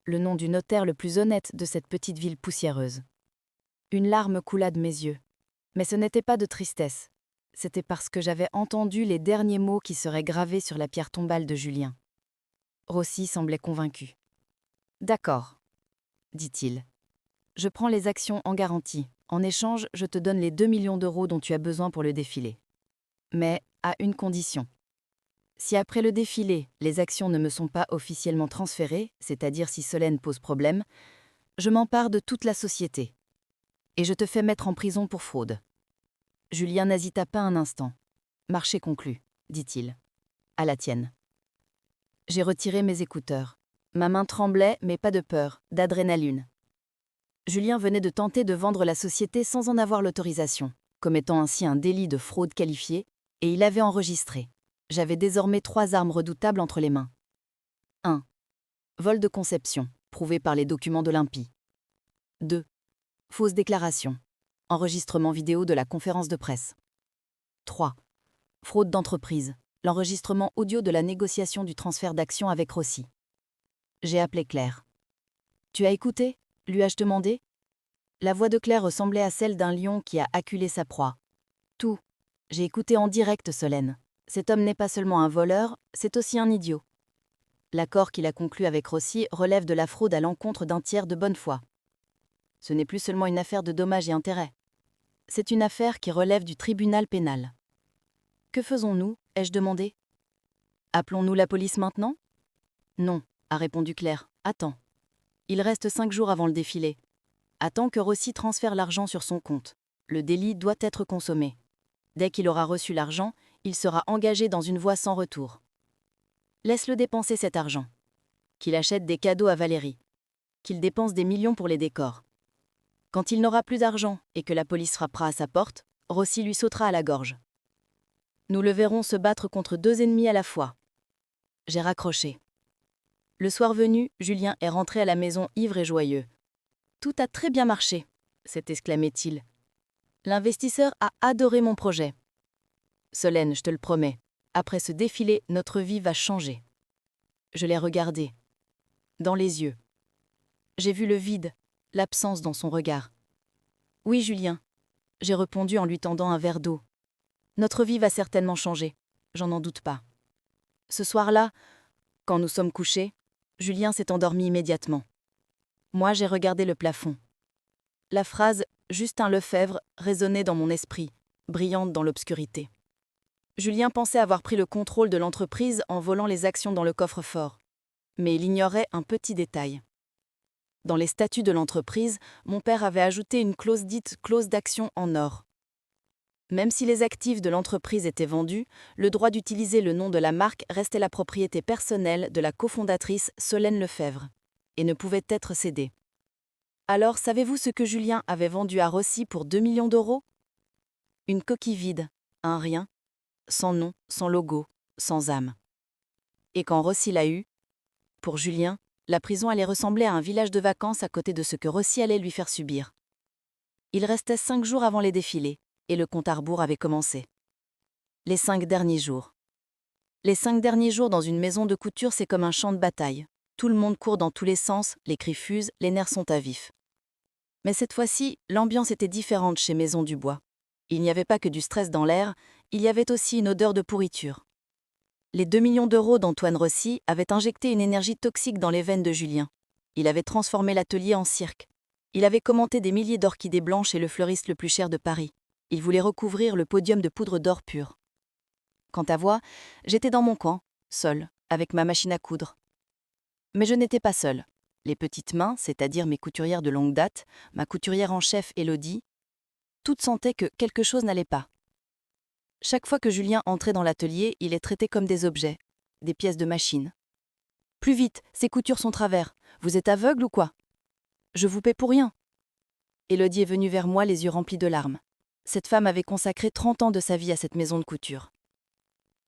Le nom du notaire le plus honnête de cette petite ville poussiéreuse. » Une larme coula de mes yeux. Mais ce n'était pas de tristesse. C'était parce que j'avais entendu les derniers mots qui seraient gravés sur la pierre tombale de Julien. Rossi semblait convaincu. « D'accord, » dit-il. « Je prends les actions en garantie. En échange, je te donne les 2 millions d'euros dont tu as besoin pour le défilé. Mais à une condition. Si après le défilé, les actions ne me sont pas officiellement transférées, c'est-à-dire si Solène pose problème, je m'empare de toute la société. Et je te fais mettre en prison pour fraude. » Julien n'hésita pas un instant. « Marché conclu, » dit-il. « À la tienne. » J'ai retiré mes écouteurs. Ma main tremblait, mais pas de peur, d'adrénaline. Julien venait de tenter de vendre la société sans en avoir l'autorisation, commettant ainsi un délit de fraude qualifié, et il avait enregistré. J'avais désormais 3 armes redoutables entre les mains. 1. Vol de conception, prouvé par les documents d'Olympie. 2. Fausse déclaration. Enregistrement vidéo de la conférence de presse. 3. Fraude d'entreprise. L'enregistrement audio de la négociation du transfert d'actions avec Rossi. J'ai appelé Claire. « Tu as écouté ?» lui ai-je demandé. La voix de Claire ressemblait à celle d'un lion qui a acculé sa proie. « Tout. J'ai écouté en direct, Solène. Cet homme n'est pas seulement un voleur, c'est aussi un idiot. L'accord qu'il a conclu avec Rossi relève de la fraude à l'encontre d'un tiers de bonne foi. Ce n'est plus seulement une affaire de dommages et intérêts. C'est une affaire qui relève du tribunal pénal. Que faisons-nous ? Ai-je demandé. Appelons-nous la police maintenant ? Non, a répondu Claire. Attends. Il reste 5 jours avant le défilé. Attends que Rossi transfère l'argent sur son compte. Le délit doit être consommé. Dès qu'il aura reçu l'argent, il sera engagé dans une voie sans retour. Laisse-le dépenser cet argent. Qu'il achète des cadeaux à Valérie. Qu'il dépense des millions pour les décors. Quand il n'aura plus d'argent et que la police frappera à sa porte, Rossi lui sautera à la gorge. Nous le verrons se battre contre 2 ennemis à la fois. J'ai raccroché. Le soir venu, Julien est rentré à la maison ivre et joyeux. « Tout a très bien marché », s'exclamait-il. « L'investisseur a adoré mon projet. Solène, je te le promets, après ce défilé, notre vie va changer. » Je l'ai regardé, dans les yeux. J'ai vu le vide, l'absence dans son regard. « Oui, Julien, » j'ai répondu en lui tendant un verre d'eau. « Notre vie va certainement changer, j'en en doute pas. » Ce soir-là, quand nous sommes couchés, Julien s'est endormi immédiatement. Moi, j'ai regardé le plafond. La phrase « Justin Lefebvre » résonnait dans mon esprit, brillante dans l'obscurité. Julien pensait avoir pris le contrôle de l'entreprise en volant les actions dans le coffre-fort. Mais il ignorait un petit détail. Dans les statuts de l'entreprise, mon père avait ajouté une clause dite clause d'action en or. Même si les actifs de l'entreprise étaient vendus, le droit d'utiliser le nom de la marque restait la propriété personnelle de la cofondatrice Solène Lefebvre et ne pouvait être cédé. Alors, savez-vous ce que Julien avait vendu à Rossi pour 2 millions d'euros? Une coquille vide, un rien, sans nom, sans logo, sans âme. Et quand Rossi l'a eu, pour Julien, la prison allait ressembler à un village de vacances à côté de ce que Rossi allait lui faire subir. Il restait 5 jours avant les défilés, et le compte à rebours avait commencé. Les 5 derniers jours. Les 5 derniers jours dans une maison de couture, c'est comme un champ de bataille. Tout le monde court dans tous les sens, les cris fusent, les nerfs sont à vif. Mais cette fois-ci, l'ambiance était différente chez Maison Dubois. Il n'y avait pas que du stress dans l'air, il y avait aussi une odeur de pourriture. Les 2 millions d'euros d'Antoine Rossi avaient injecté une énergie toxique dans les veines de Julien. Il avait transformé l'atelier en cirque. Il avait commenté des milliers d'orchidées blanches chez le fleuriste le plus cher de Paris. Il voulait recouvrir le podium de poudre d'or pur. Quant à moi, j'étais dans mon coin, seule, avec ma machine à coudre. Mais je n'étais pas seule. Les petites mains, c'est-à-dire mes couturières de longue date, ma couturière en chef Élodie, toutes sentaient que quelque chose n'allait pas. Chaque fois que Julien entrait dans l'atelier, il les traitait comme des objets, des pièces de machine. « Plus vite, ces coutures sont travers. Vous êtes aveugle ou quoi? Je vous paie pour rien. » Élodie est venue vers moi les yeux remplis de larmes. Cette femme avait consacré 30 ans de sa vie à cette maison de couture.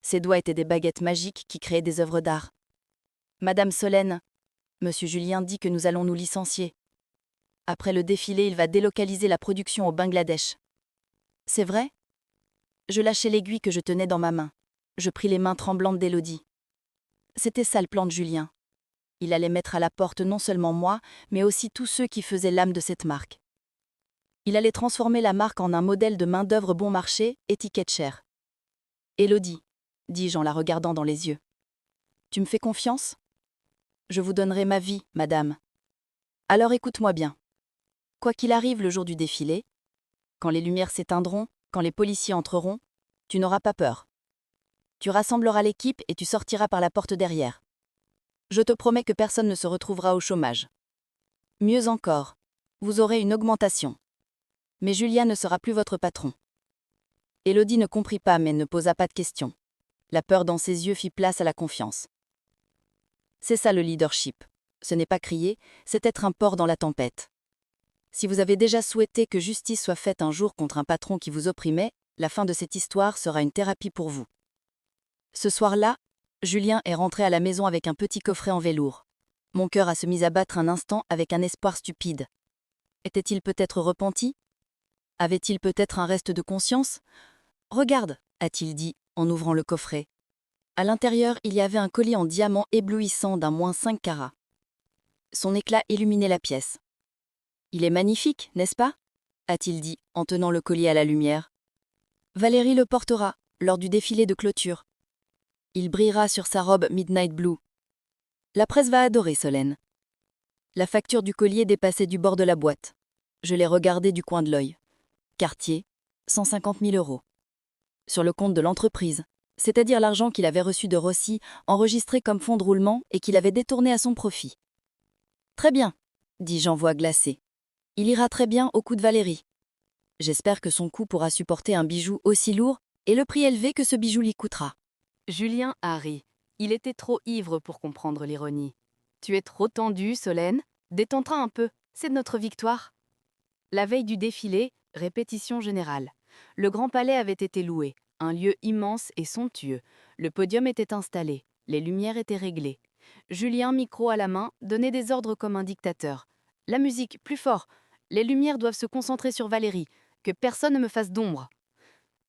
Ses doigts étaient des baguettes magiques qui créaient des œuvres d'art. « Madame Solène, Monsieur Julien dit que nous allons nous licencier. Après le défilé, il va délocaliser la production au Bangladesh. » « C'est vrai ?» Je lâchai l'aiguille que je tenais dans ma main. Je pris les mains tremblantes d'Élodie. C'était ça le plan de Julien. Il allait mettre à la porte non seulement moi, mais aussi tous ceux qui faisaient l'âme de cette marque. Il allait transformer la marque en un modèle de main-d'œuvre bon marché, étiquette chère. « Élodie, dis-je en la regardant dans les yeux. Tu me fais confiance ? Je vous donnerai ma vie, madame. Alors écoute-moi bien. Quoi qu'il arrive le jour du défilé, quand les lumières s'éteindront, quand les policiers entreront, tu n'auras pas peur. Tu rassembleras l'équipe et tu sortiras par la porte derrière. Je te promets que personne ne se retrouvera au chômage. Mieux encore, vous aurez une augmentation. Mais Julien ne sera plus votre patron. » Élodie ne comprit pas mais ne posa pas de questions. La peur dans ses yeux fit place à la confiance. C'est ça le leadership. Ce n'est pas crier, c'est être un port dans la tempête. Si vous avez déjà souhaité que justice soit faite un jour contre un patron qui vous opprimait, la fin de cette histoire sera une thérapie pour vous. Ce soir-là, Julien est rentré à la maison avec un petit coffret en velours. Mon cœur a se mis à battre un instant avec un espoir stupide. Était-il peut-être repenti? Avait-il peut-être un reste de conscience? « Regarde, a-t-il dit, en ouvrant le coffret. À l'intérieur, il y avait un collier en diamant éblouissant d'un -5 carats. Son éclat illuminait la pièce. « Il est magnifique, n'est-ce pas ?» a-t-il dit, en tenant le collier à la lumière. « Valérie le portera, lors du défilé de clôture. Il brillera sur sa robe Midnight Blue. La presse va adorer Solène. » La facture du collier dépassait du bord de la boîte. Je l'ai regardée du coin de l'œil. Cartier, 150 000 euros. Sur le compte de l'entreprise, c'est-à-dire l'argent qu'il avait reçu de Rossi, enregistré comme fonds de roulement et qu'il avait détourné à son profit. « Très bien, dis-je en voix glacée. Il ira très bien au cou de Valérie. J'espère que son cou pourra supporter un bijou aussi lourd et le prix élevé que ce bijou lui coûtera. » Julien a ri. Il était trop ivre pour comprendre l'ironie. « Tu es trop tendue, Solène. Détends-toi un peu, c'est notre victoire. » La veille du défilé, répétition générale. Le Grand Palais avait été loué, un lieu immense et somptueux. Le podium était installé, les lumières étaient réglées. Julien, micro à la main, donnait des ordres comme un dictateur. « La musique, plus fort. Les lumières doivent se concentrer sur Valérie. Que personne ne me fasse d'ombre. »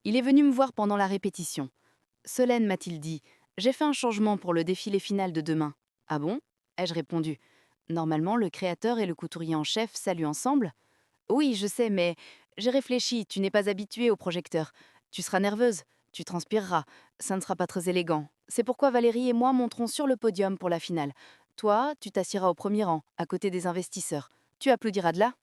Il est venu me voir pendant la répétition. « Solène, m'a-t-il dit, j'ai fait un changement pour le défilé final de demain. »« Ah bon ?» ai-je répondu. « Normalement, le créateur et le couturier en chef saluent ensemble. »« Oui, je sais, mais j'ai réfléchi, tu n'es pas habituée au projecteur. Tu seras nerveuse, tu transpireras, ça ne sera pas très élégant. C'est pourquoi Valérie et moi monterons sur le podium pour la finale. Toi, tu t'assieras au premier rang, à côté des investisseurs. Tu applaudiras de là. »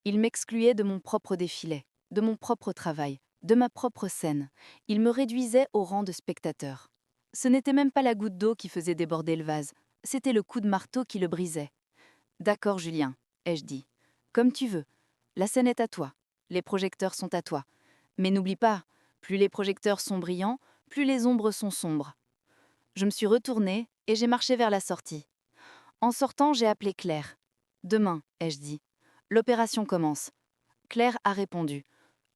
Il m'excluait de mon propre défilé, de mon propre travail, de ma propre scène. Il me réduisait au rang de spectateur. Ce n'était même pas la goutte d'eau qui faisait déborder le vase, c'était le coup de marteau qui le brisait. D'accord, Julien, ai-je dit. Comme tu veux. La scène est à toi. Les projecteurs sont à toi. Mais n'oublie pas, plus les projecteurs sont brillants, plus les ombres sont sombres. Je me suis retournée et j'ai marché vers la sortie. En sortant, j'ai appelé Claire. Demain, ai-je dit. L'opération commence. Claire a répondu.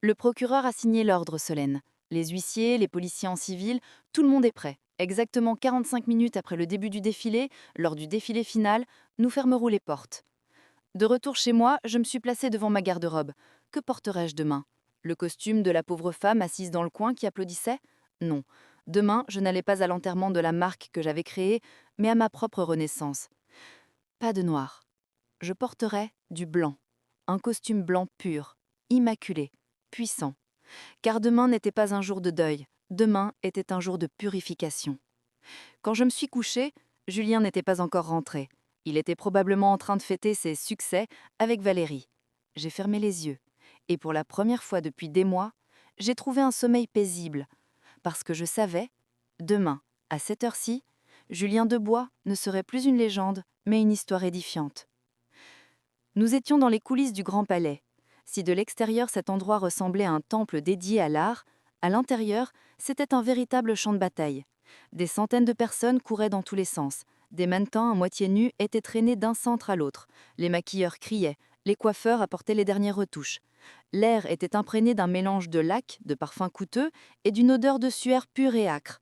Le procureur a signé l'ordre solennel. Les huissiers, les policiers en civil, tout le monde est prêt. Exactement 45 minutes après le début du défilé, lors du défilé final, nous fermerons les portes. De retour chez moi, je me suis placée devant ma garde-robe. Que porterai-je demain? Le costume de la pauvre femme assise dans le coin qui applaudissait? Non. Demain, je n'allais pas à l'enterrement de la marque que j'avais créée, mais à ma propre renaissance. Pas de noir. Je porterai du blanc. Un costume blanc pur, immaculé, puissant. Car demain n'était pas un jour de deuil, demain était un jour de purification. Quand je me suis couchée, Julien n'était pas encore rentré. Il était probablement en train de fêter ses succès avec Valérie. J'ai fermé les yeux, et pour la première fois depuis des mois, j'ai trouvé un sommeil paisible, parce que je savais, demain, à cette heure-ci, Julien Debois ne serait plus une légende, mais une histoire édifiante. Nous étions dans les coulisses du Grand Palais. Si de l'extérieur cet endroit ressemblait à un temple dédié à l'art, à l'intérieur, c'était un véritable champ de bataille. Des centaines de personnes couraient dans tous les sens. Des mannequins à moitié nus étaient traînés d'un centre à l'autre. Les maquilleurs criaient, les coiffeurs apportaient les dernières retouches. L'air était imprégné d'un mélange de lac, de parfums coûteux et d'une odeur de sueur pure et âcre.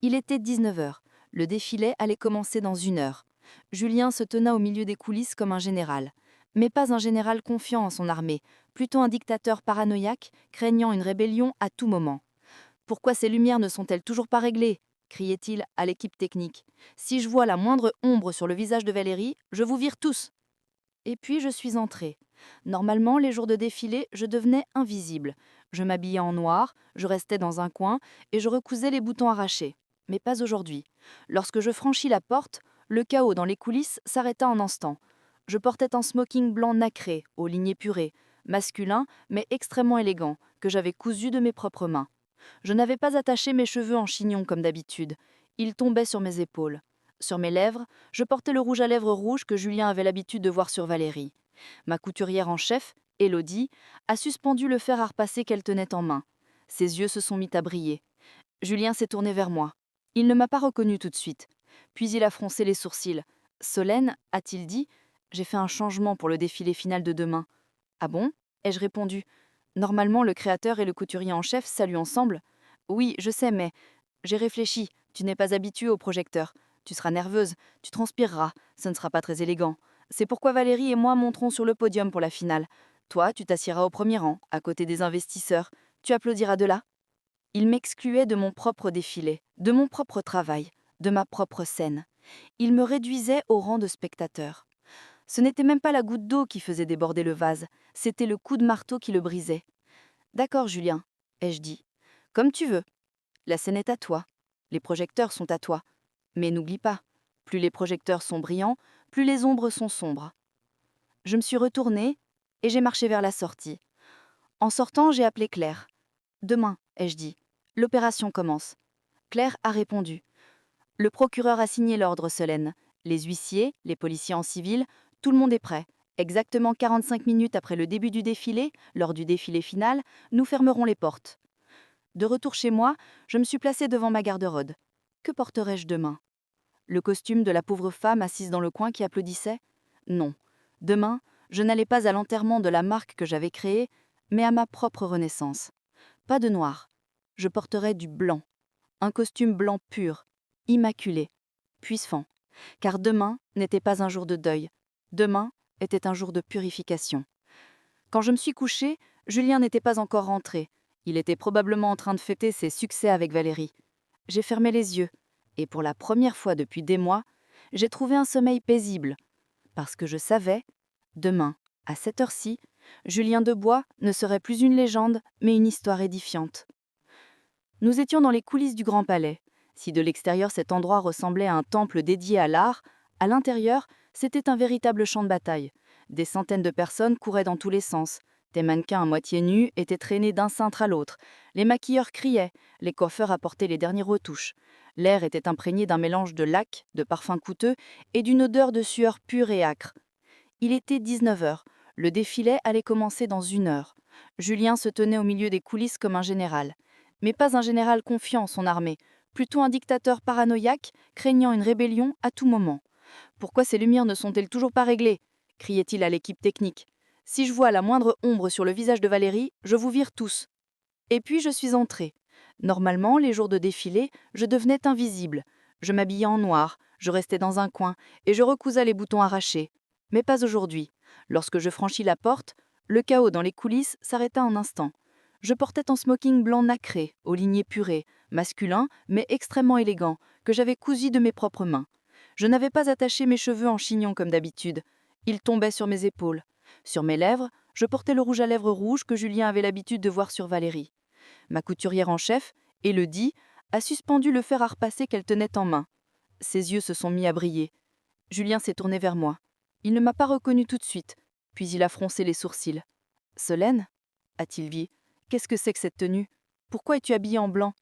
Il était 19 heures. Le défilé allait commencer dans 1 heure. Julien se tenait au milieu des coulisses comme un général. Mais pas un général confiant en son armée, plutôt un dictateur paranoïaque, craignant une rébellion à tout moment. « Pourquoi ces lumières ne sont-elles toujours pas réglées ?» criait-il à l'équipe technique. « Si je vois la moindre ombre sur le visage de Valérie, je vous vire tous !» Et puis je suis entrée. Normalement, les jours de défilé, je devenais invisible. Je m'habillais en noir, je restais dans un coin et je recousais les boutons arrachés. Mais pas aujourd'hui. Lorsque je franchis la porte, le chaos dans les coulisses s'arrêta un instant. Je portais un smoking blanc nacré, aux lignes épurées, masculin mais extrêmement élégant, que j'avais cousu de mes propres mains. Je n'avais pas attaché mes cheveux en chignon comme d'habitude. Ils tombaient sur mes épaules. Sur mes lèvres, je portais le rouge à lèvres rouge que Julien avait l'habitude de voir sur Valérie. Ma couturière en chef, Élodie, a suspendu le fer à repasser qu'elle tenait en main. Ses yeux se sont mis à briller. Julien s'est tourné vers moi. Il ne m'a pas reconnu tout de suite. Puis il a froncé les sourcils. « Solène, a-t-il dit, j'ai fait un changement pour le défilé final de demain. »« Ah bon ?» ai-je répondu. « Normalement, le créateur et le couturier en chef saluent ensemble. »« Oui, je sais, mais j'ai réfléchi. Tu n'es pas habituée au projecteur. Tu seras nerveuse, tu transpireras, ce ne sera pas très élégant. C'est pourquoi Valérie et moi monterons sur le podium pour la finale. Toi, tu t'assieras au premier rang, à côté des investisseurs. Tu applaudiras de là. » Il m'excluait de mon propre défilé, de mon propre travail, de ma propre scène. Il me réduisait au rang de spectateur. Ce n'était même pas la goutte d'eau qui faisait déborder le vase, c'était le coup de marteau qui le brisait. « D'accord, Julien, » ai-je dit. « Comme tu veux. La scène est à toi. Les projecteurs sont à toi. Mais n'oublie pas, plus les projecteurs sont brillants, plus les ombres sont sombres. » Je me suis retournée et j'ai marché vers la sortie. En sortant, j'ai appelé Claire. « Demain, » ai-je dit. « L'opération commence. » Claire a répondu. Le procureur a signé l'ordre solennel. Les huissiers, les policiers en civil, tout le monde est prêt. Exactement 45 minutes après le début du défilé, lors du défilé final, nous fermerons les portes. De retour chez moi, je me suis placée devant ma garde-robe. Que porterai-je demain? Le costume de la pauvre femme assise dans le coin qui applaudissait? Non. Demain, je n'allais pas à l'enterrement de la marque que j'avais créée, mais à ma propre renaissance. Pas de noir. Je porterai du blanc. Un costume blanc pur, immaculé, puissant. Car demain n'était pas un jour de deuil. Demain était un jour de purification. Quand je me suis couchée, Julien n'était pas encore rentré. Il était probablement en train de fêter ses succès avec Valérie. J'ai fermé les yeux, et pour la première fois depuis des mois, j'ai trouvé un sommeil paisible. Parce que je savais, demain, à cette heure-ci, Julien Debois ne serait plus une légende, mais une histoire édifiante. Nous étions dans les coulisses du Grand Palais. Si de l'extérieur cet endroit ressemblait à un temple dédié à l'art, à l'intérieur, c'était un véritable champ de bataille. Des centaines de personnes couraient dans tous les sens. Des mannequins à moitié nus étaient traînés d'un cintre à l'autre. Les maquilleurs criaient, les coiffeurs apportaient les dernières retouches. L'air était imprégné d'un mélange de lac, de parfums coûteux et d'une odeur de sueur pure et âcre. Il était 19 heures. Le défilé allait commencer dans 1 heure. Julien se tenait au milieu des coulisses comme un général. Mais pas un général confiant en son armée, plutôt un dictateur paranoïaque, craignant une rébellion à tout moment. Pourquoi ces lumières ne sont-elles toujours pas réglées ? Criait-il à l'équipe technique. Si je vois la moindre ombre sur le visage de Valérie, je vous vire tous. Et puis je suis entrée. Normalement, les jours de défilé, je devenais invisible. Je m'habillais en noir, je restais dans un coin et je recousais les boutons arrachés. Mais pas aujourd'hui. Lorsque je franchis la porte, le chaos dans les coulisses s'arrêta un instant. Je portais un smoking blanc nacré, aux lignées purées, masculin mais extrêmement élégant, que j'avais cousu de mes propres mains. Je n'avais pas attaché mes cheveux en chignon comme d'habitude. Ils tombaient sur mes épaules. Sur mes lèvres, je portais le rouge à lèvres rouge que Julien avait l'habitude de voir sur Valérie. Ma couturière en chef, Élodie, a suspendu le fer à repasser qu'elle tenait en main. Ses yeux se sont mis à briller. Julien s'est tourné vers moi. Il ne m'a pas reconnu tout de suite, puis il a froncé les sourcils. « Solène » a-t-il dit. « Qu'est-ce que c'est que cette tenue ? Pourquoi es-tu habillée en blanc ?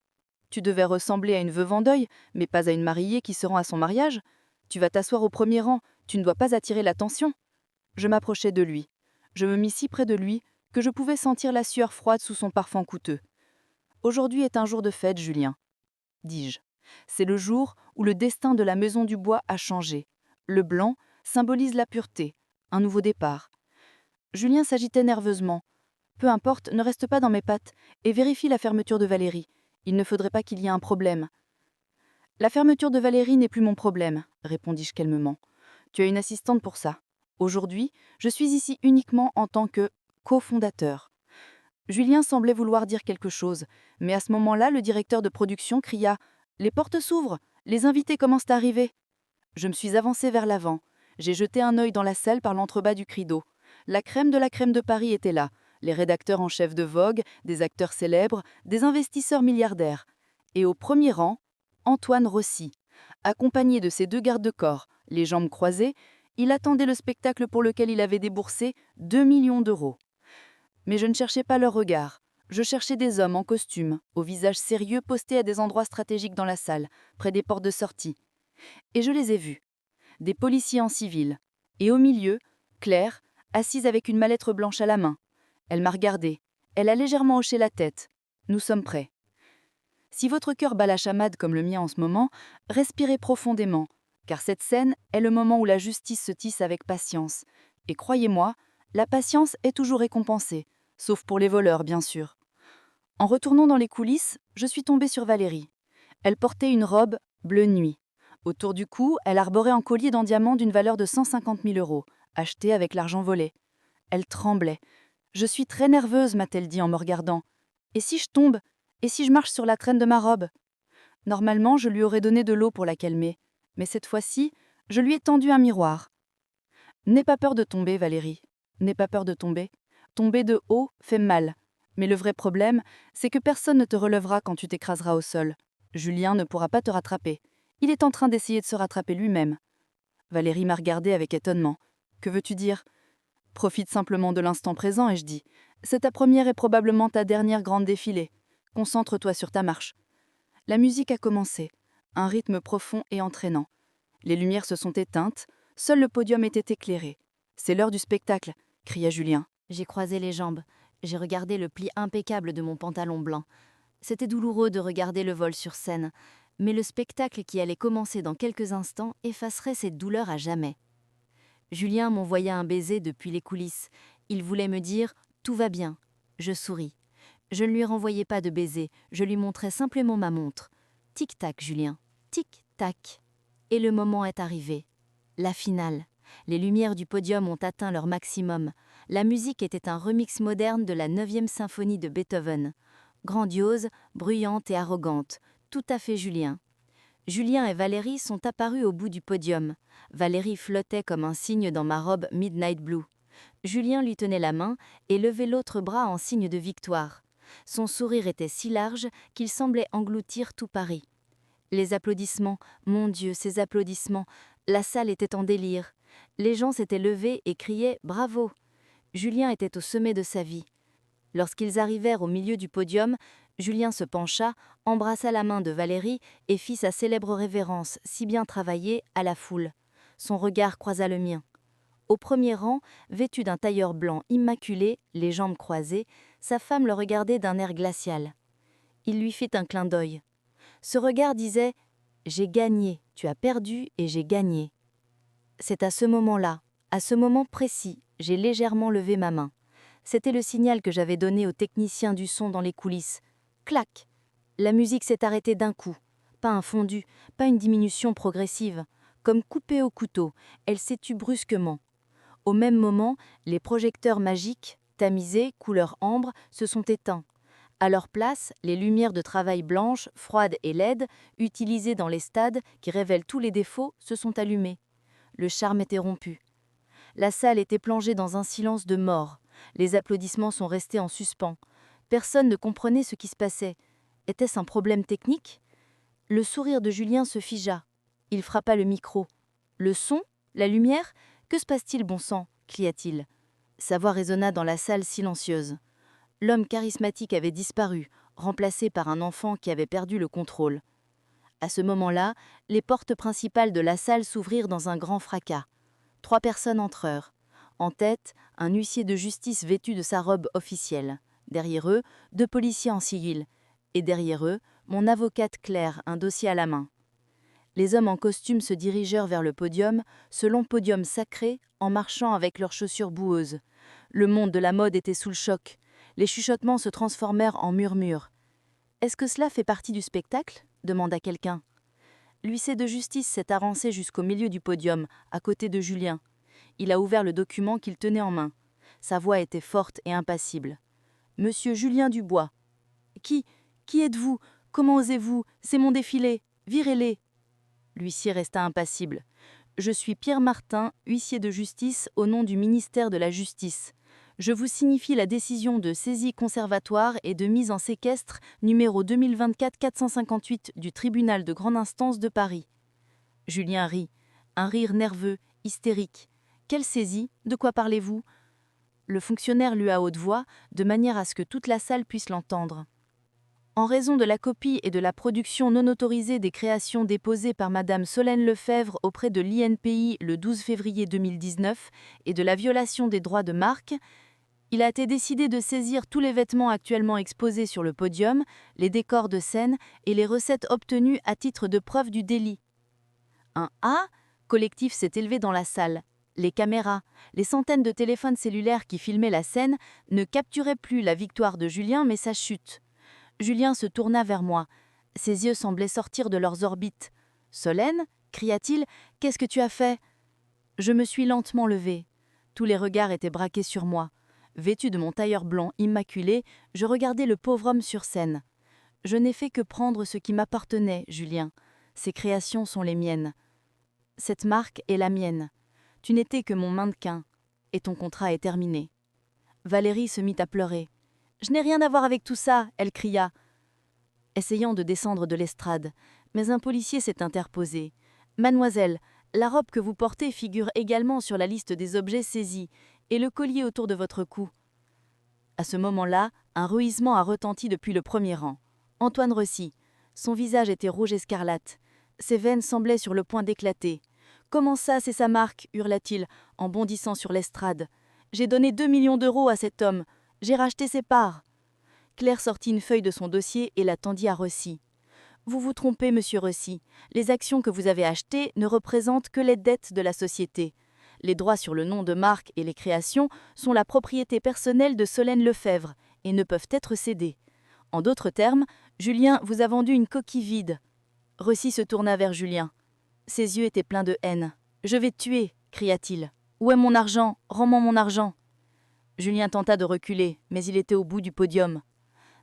Tu devais ressembler à une veuve en deuil, mais pas à une mariée qui se rend à son mariage. Tu vas t'asseoir au premier rang, tu ne dois pas attirer l'attention. » Je m'approchai de lui. Je me mis si près de lui que je pouvais sentir la sueur froide sous son parfum coûteux. « Aujourd'hui est un jour de fête, Julien, » dis-je. C'est le jour où le destin de la Maison du Bois a changé. Le blanc symbolise la pureté, un nouveau départ. Julien s'agitait nerveusement. Peu importe, ne reste pas dans mes pattes et vérifie la fermeture de Valérie. Il ne faudrait pas qu'il y ait un problème. La fermeture de Valérie n'est plus mon problème, répondis-je calmement. Tu as une assistante pour ça. Aujourd'hui, je suis ici uniquement en tant que cofondateur. Julien semblait vouloir dire quelque chose, mais à ce moment-là, le directeur de production cria « Les portes s'ouvrent, les invités commencent à arriver !» Je me suis avancée vers l'avant. J'ai jeté un œil dans la salle par l'entrebas du rideau. La crème de la crème de Paris était là, les rédacteurs en chef de Vogue, des acteurs célèbres, des investisseurs milliardaires. Et au premier rang, Antoine Rossi. Accompagné de ses 2 gardes-corps, les jambes croisées, il attendait le spectacle pour lequel il avait déboursé 2 millions d'euros. Mais je ne cherchais pas leur regard. Je cherchais des hommes en costume, au visage sérieux postés à des endroits stratégiques dans la salle, près des portes de sortie. Et je les ai vus. Des policiers en civil. Et au milieu, Claire, assise avec une mallette blanche à la main. Elle m'a regardé. Elle a légèrement hoché la tête. Nous sommes prêts. Si votre cœur bat la chamade comme le mien en ce moment, respirez profondément, car cette scène est le moment où la justice se tisse avec patience. Et croyez-moi, la patience est toujours récompensée, sauf pour les voleurs, bien sûr. En retournant dans les coulisses, je suis tombée sur Valérie. Elle portait une robe bleu nuit. Autour du cou, elle arborait un collier en diamant d'une valeur de 150 000 euros, acheté avec l'argent volé. Elle tremblait. « Je suis très nerveuse », m'a-t-elle dit en me regardant. « Et si je tombe ? Et si je marche sur la traîne de ma robe ?» Normalement, je lui aurais donné de l'eau pour la calmer. Mais cette fois-ci, je lui ai tendu un miroir. « N'aie pas peur de tomber, Valérie. N'aie pas peur de tomber. Tomber de haut fait mal. Mais le vrai problème, c'est que personne ne te relèvera quand tu t'écraseras au sol. Julien ne pourra pas te rattraper. Il est en train d'essayer de se rattraper lui-même. » Valérie m'a regardée avec étonnement. « Que veux-tu dire ? » « Profite simplement de l'instant présent, ai-je dit. C'est ta première et probablement ta dernière grande défilée. Concentre-toi sur ta marche. » La musique a commencé, un rythme profond et entraînant. Les lumières se sont éteintes, seul le podium était éclairé. « C'est l'heure du spectacle !» cria Julien. J'ai croisé les jambes. J'ai regardé le pli impeccable de mon pantalon blanc. C'était douloureux de regarder le vol sur scène, mais le spectacle qui allait commencer dans quelques instants effacerait cette douleur à jamais. Julien m'envoya un baiser depuis les coulisses. Il voulait me dire « Tout va bien ». Je souris. Je ne lui renvoyais pas de baiser, je lui montrais simplement ma montre. Tic-tac, Julien. Tic-tac. Et le moment est arrivé. La finale. Les lumières du podium ont atteint leur maximum. La musique était un remix moderne de la 9e symphonie de Beethoven. Grandiose, bruyante et arrogante. Tout à fait Julien. Julien et Valérie sont apparus au bout du podium. Valérie flottait comme un cygne dans ma robe Midnight Blue. Julien lui tenait la main et levait l'autre bras en signe de victoire. Son sourire était si large qu'il semblait engloutir tout Paris. Les applaudissements, mon Dieu, ces applaudissements, la salle était en délire. Les gens s'étaient levés et criaient « Bravo !» Julien était au sommet de sa vie. Lorsqu'ils arrivèrent au milieu du podium, Julien se pencha, embrassa la main de Valérie et fit sa célèbre révérence, si bien travaillée, à la foule. Son regard croisa le mien. Au premier rang, vêtu d'un tailleur blanc immaculé, les jambes croisées, sa femme le regardait d'un air glacial. Il lui fit un clin d'œil. Ce regard disait « J'ai gagné, tu as perdu et j'ai gagné ». C'est à ce moment-là, à ce moment précis, j'ai légèrement levé ma main. C'était le signal que j'avais donné au technicien du son dans les coulisses. Clac! La musique s'est arrêtée d'un coup. Pas un fondu, pas une diminution progressive. Comme coupée au couteau, elle s'est tue brusquement. Au même moment, les projecteurs magiques, tamisés, couleur ambre, se sont éteints. À leur place, les lumières de travail blanches, froides et laides, utilisées dans les stades, qui révèlent tous les défauts, se sont allumées. Le charme était rompu. La salle était plongée dans un silence de mort. Les applaudissements sont restés en suspens. Personne ne comprenait ce qui se passait. Était-ce un problème technique ? Le sourire de Julien se figea. Il frappa le micro. Le son ? La lumière ? Que se passe-t-il, bon sang ? Cria-t-il. Sa voix résonna dans la salle silencieuse. L'homme charismatique avait disparu, remplacé par un enfant qui avait perdu le contrôle. À ce moment-là, les portes principales de la salle s'ouvrirent dans un grand fracas. 3 personnes entrèrent. En tête, un huissier de justice vêtu de sa robe officielle. Derrière eux, 2 policiers en civil. Et derrière eux, mon avocate Claire, un dossier à la main. Les hommes en costume se dirigèrent vers le podium, ce long podium sacré, en marchant avec leurs chaussures boueuses. Le monde de la mode était sous le choc. Les chuchotements se transformèrent en murmures. « Est-ce que cela fait partie du spectacle ?» demanda quelqu'un. L'huissier de justice s'est avancé jusqu'au milieu du podium, à côté de Julien. Il a ouvert le document qu'il tenait en main. Sa voix était forte et impassible. « Monsieur Julien Dubois. »« Qui êtes-vous ? Comment osez-vous ? C'est mon défilé. Virez-les !» L'huissier resta impassible. « Je suis Pierre Martin, huissier de justice au nom du ministère de la Justice. Je vous signifie la décision de saisie conservatoire et de mise en séquestre numéro 2024-458 du tribunal de grande instance de Paris. » Julien rit. Un rire nerveux, hystérique. « Quelle saisie ? De quoi parlez-vous » Le fonctionnaire lut à haute voix, de manière à ce que toute la salle puisse l'entendre. En raison de la copie et de la production non autorisée des créations déposées par Madame Solène Lefebvre auprès de l'INPI le 12 février 2019 et de la violation des droits de marque, il a été décidé de saisir tous les vêtements actuellement exposés sur le podium, les décors de scène et les recettes obtenues à titre de preuve du délit. Un « Ah » collectif s'est élevé dans la salle. Les caméras, les centaines de téléphones cellulaires qui filmaient la scène ne capturaient plus la victoire de Julien mais sa chute. Julien se tourna vers moi. Ses yeux semblaient sortir de leurs orbites. « Solène » cria-t-il, « qu'est-ce que tu as fait ?» Je me suis lentement levé. Tous les regards étaient braqués sur moi. Vêtu de mon tailleur blanc immaculé, je regardais le pauvre homme sur scène. Je n'ai fait que prendre ce qui m'appartenait, Julien. Ces créations sont les miennes. Cette marque est la mienne. Tu n'étais que mon mannequin. Et ton contrat est terminé. Valérie se mit à pleurer. « Je n'ai rien à voir avec tout ça !» elle cria, essayant de descendre de l'estrade. Mais un policier s'est interposé. « Mademoiselle, la robe que vous portez figure également sur la liste des objets saisis, et le collier autour de votre cou. » À ce moment-là, un ruisement a retenti depuis le premier rang. Antoine Rossi. Son visage était rouge escarlate. Ses veines semblaient sur le point d'éclater. « Comment ça, c'est sa marque ?» hurla-t-il, en bondissant sur l'estrade. « J'ai donné 2 millions d'euros à cet homme. J'ai racheté ses parts. » Claire sortit une feuille de son dossier et la tendit à Rossi. « Vous vous trompez, monsieur Rossi. Les actions que vous avez achetées ne représentent que les dettes de la société. Les droits sur le nom de marque et les créations sont la propriété personnelle de Solène Lefebvre et ne peuvent être cédés. En d'autres termes, Julien vous a vendu une coquille vide. » Rossi se tourna vers Julien. Ses yeux étaient pleins de haine. « Je vais te tuer !» cria-t-il. « Où est mon argent ? Rends-moi mon argent !» Julien tenta de reculer, mais il était au bout du podium.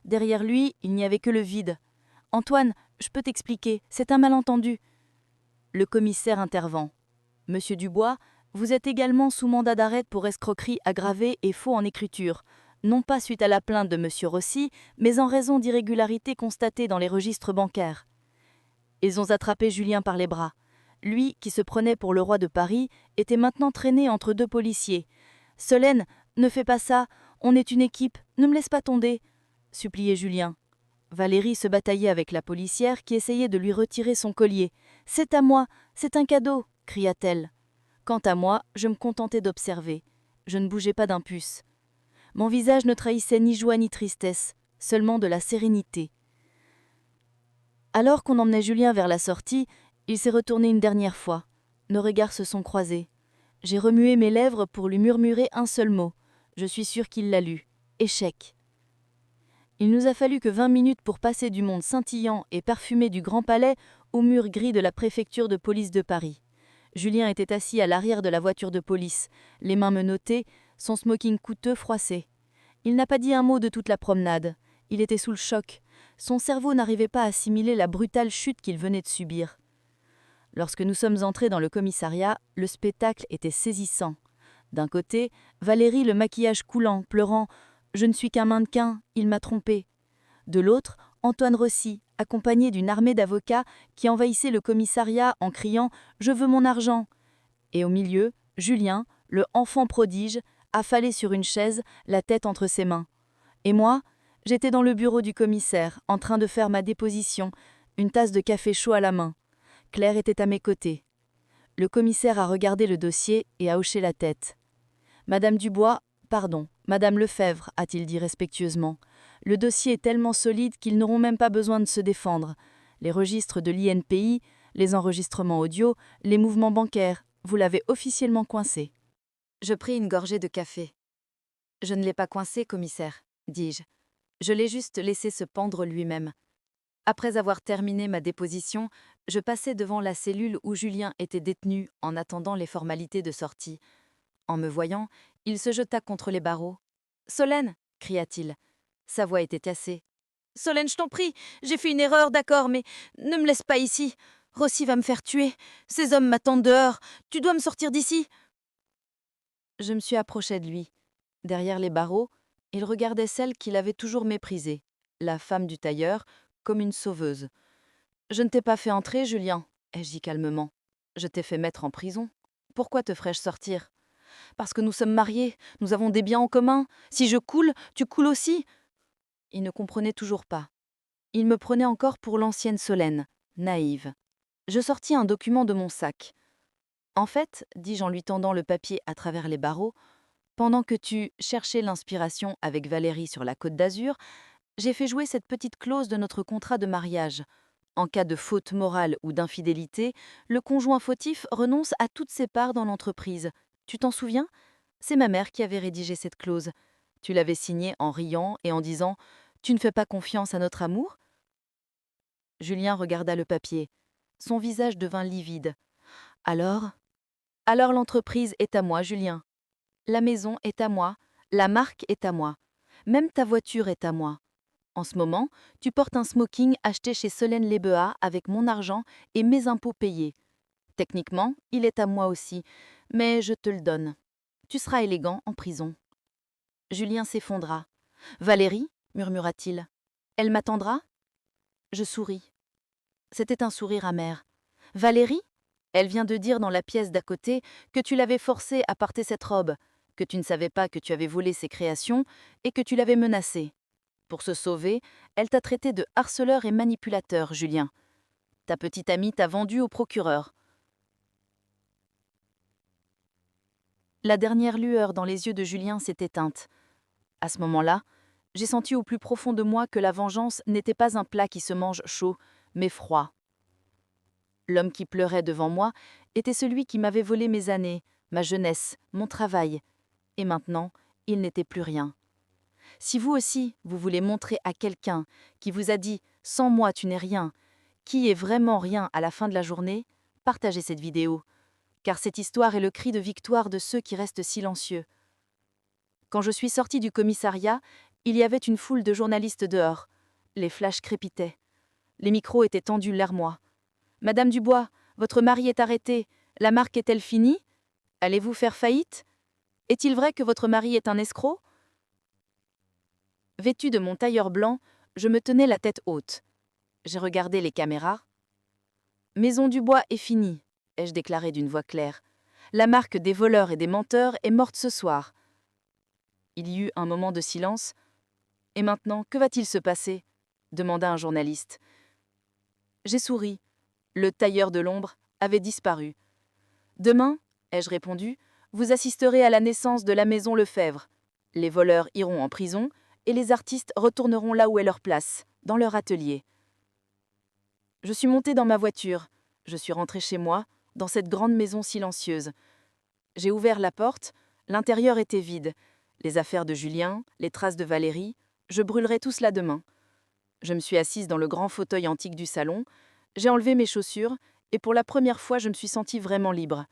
Derrière lui, il n'y avait que le vide. « Antoine, je peux t'expliquer, c'est un malentendu. » Le commissaire intervint. « Monsieur Dubois, vous êtes également sous mandat d'arrêt pour escroquerie aggravée et faux en écriture, non pas suite à la plainte de monsieur Rossi, mais en raison d'irrégularités constatées dans les registres bancaires. » Ils ont attrapé Julien par les bras. Lui, qui se prenait pour le roi de Paris, était maintenant traîné entre 2 policiers. « Solène, ne fais pas ça, on est une équipe, ne me laisse pas tomber !» suppliait Julien. Valérie se bataillait avec la policière qui essayait de lui retirer son collier. « C'est à moi, c'est un cadeau !» cria-t-elle. « Quant à moi, je me contentais d'observer. Je ne bougeais pas d'un puce. Mon visage ne trahissait ni joie ni tristesse, seulement de la sérénité. Alors qu'on emmenait Julien vers la sortie, il s'est retourné une dernière fois. Nos regards se sont croisés. J'ai remué mes lèvres pour lui murmurer un seul mot. Je suis sûre qu'il l'a lu. Échec. Il nous a fallu que 20 minutes pour passer du monde scintillant et parfumé du Grand Palais au mur gris de la préfecture de police de Paris. Julien était assis à l'arrière de la voiture de police, les mains menottées, son smoking coûteux froissé. Il n'a pas dit un mot de toute la promenade. Il était sous le choc. Son cerveau n'arrivait pas à assimiler la brutale chute qu'il venait de subir. Lorsque nous sommes entrés dans le commissariat, le spectacle était saisissant. D'un côté, Valérie, le maquillage coulant, pleurant « Je ne suis qu'un mannequin, il m'a trompé ». De l'autre, Antoine Rossi, accompagné d'une armée d'avocats qui envahissait le commissariat en criant « Je veux mon argent ». Et au milieu, Julien, le enfant prodige, affalé sur une chaise, la tête entre ses mains. Et moi, j'étais dans le bureau du commissaire, en train de faire ma déposition, une tasse de café chaud à la main. Claire était à mes côtés. Le commissaire a regardé le dossier et a hoché la tête. « Madame Dubois, pardon, Madame Lefebvre, a-t-il dit respectueusement. Le dossier est tellement solide qu'ils n'auront même pas besoin de se défendre. Les registres de l'INPI, les enregistrements audio, les mouvements bancaires, vous l'avez officiellement coincé. » Je pris une gorgée de café. Je ne l'ai pas coincé, commissaire, dis-je. Je l'ai juste laissé se pendre lui-même. Après avoir terminé ma déposition, je passai devant la cellule où Julien était détenu en attendant les formalités de sortie. En me voyant, il se jeta contre les barreaux. « Solène !» cria-t-il. Sa voix était cassée. « Solène, je t'en prie, j'ai fait une erreur, d'accord, mais ne me laisse pas ici. Rossi va me faire tuer. Ces hommes m'attendent dehors. Tu dois me sortir d'ici. » Je me suis approchée de lui. Derrière les barreaux, il regardait celle qu'il avait toujours méprisée, la femme du tailleur, comme une sauveuse. « Je ne t'ai pas fait entrer, Julien, » ai-je dit calmement. « Je t'ai fait mettre en prison. Pourquoi te ferais-je sortir ? Parce que nous sommes mariés, nous avons des biens en commun. Si je coule, tu coules aussi. » Il ne comprenait toujours pas. Il me prenait encore pour l'ancienne Solène, naïve. Je sortis un document de mon sac. « En fait, dis-je en lui tendant le papier à travers les barreaux, pendant que tu cherchais l'inspiration avec Valérie sur la Côte d'Azur, j'ai fait jouer cette petite clause de notre contrat de mariage. En cas de faute morale ou d'infidélité, le conjoint fautif renonce à toutes ses parts dans l'entreprise. Tu t'en souviens ? C'est ma mère qui avait rédigé cette clause. Tu l'avais signée en riant et en disant « Tu ne fais pas confiance à notre amour ?» Julien regarda le papier. Son visage devint livide. « Alors l'entreprise est à moi, Julien. La maison est à moi, la marque est à moi. Même ta voiture est à moi. En ce moment, tu portes un smoking acheté chez Solène Lébéa avec mon argent et mes impôts payés. Techniquement, il est à moi aussi, mais je te le donne. Tu seras élégant en prison. » Julien s'effondra. « Valérie ?» murmura-t-il. « Elle m'attendra ?» Je souris. C'était un sourire amer. « Valérie ? Elle vient de dire dans la pièce d'à côté que tu l'avais forcée à porter cette robe, que tu ne savais pas que tu avais volé ses créations et que tu l'avais menacée. Pour se sauver, elle t'a traité de harceleur et manipulateur, Julien. Ta petite amie t'a vendu au procureur. » La dernière lueur dans les yeux de Julien s'est éteinte. À ce moment-là, j'ai senti au plus profond de moi que la vengeance n'était pas un plat qui se mange chaud, mais froid. L'homme qui pleurait devant moi était celui qui m'avait volé mes années, ma jeunesse, mon travail. Et maintenant, il n'était plus rien. Si vous aussi, vous voulez montrer à quelqu'un qui vous a dit « sans moi tu n'es rien », qui est vraiment rien à la fin de la journée, partagez cette vidéo, car cette histoire est le cri de victoire de ceux qui restent silencieux. Quand je suis sortie du commissariat, il y avait une foule de journalistes dehors. Les flashs crépitaient. Les micros étaient tendus vers moi. « Madame Dubois, votre mari est arrêté. La marque est-elle finie ? Allez-vous faire faillite ? Est-il vrai que votre mari est un escroc ?» Vêtue de mon tailleur blanc, je me tenais la tête haute. J'ai regardé les caméras. « Maison Dubois est finie », ai-je déclaré d'une voix claire. « La marque des voleurs et des menteurs est morte ce soir. » Il y eut un moment de silence. « Et maintenant, que va-t-il se passer ?» demanda un journaliste. J'ai souri. Le tailleur de l'ombre avait disparu. « Demain, ai-je répondu, vous assisterez à la naissance de la maison Lefebvre. Les voleurs iront en prison et les artistes retourneront là où est leur place, dans leur atelier. Je suis montée dans ma voiture. Je suis rentrée chez moi, dans cette grande maison silencieuse. J'ai ouvert la porte, l'intérieur était vide. Les affaires de Julien, les traces de Valérie, je brûlerai tout cela demain. Je me suis assise dans le grand fauteuil antique du salon, j'ai enlevé mes chaussures et pour la première fois je me suis sentie vraiment libre.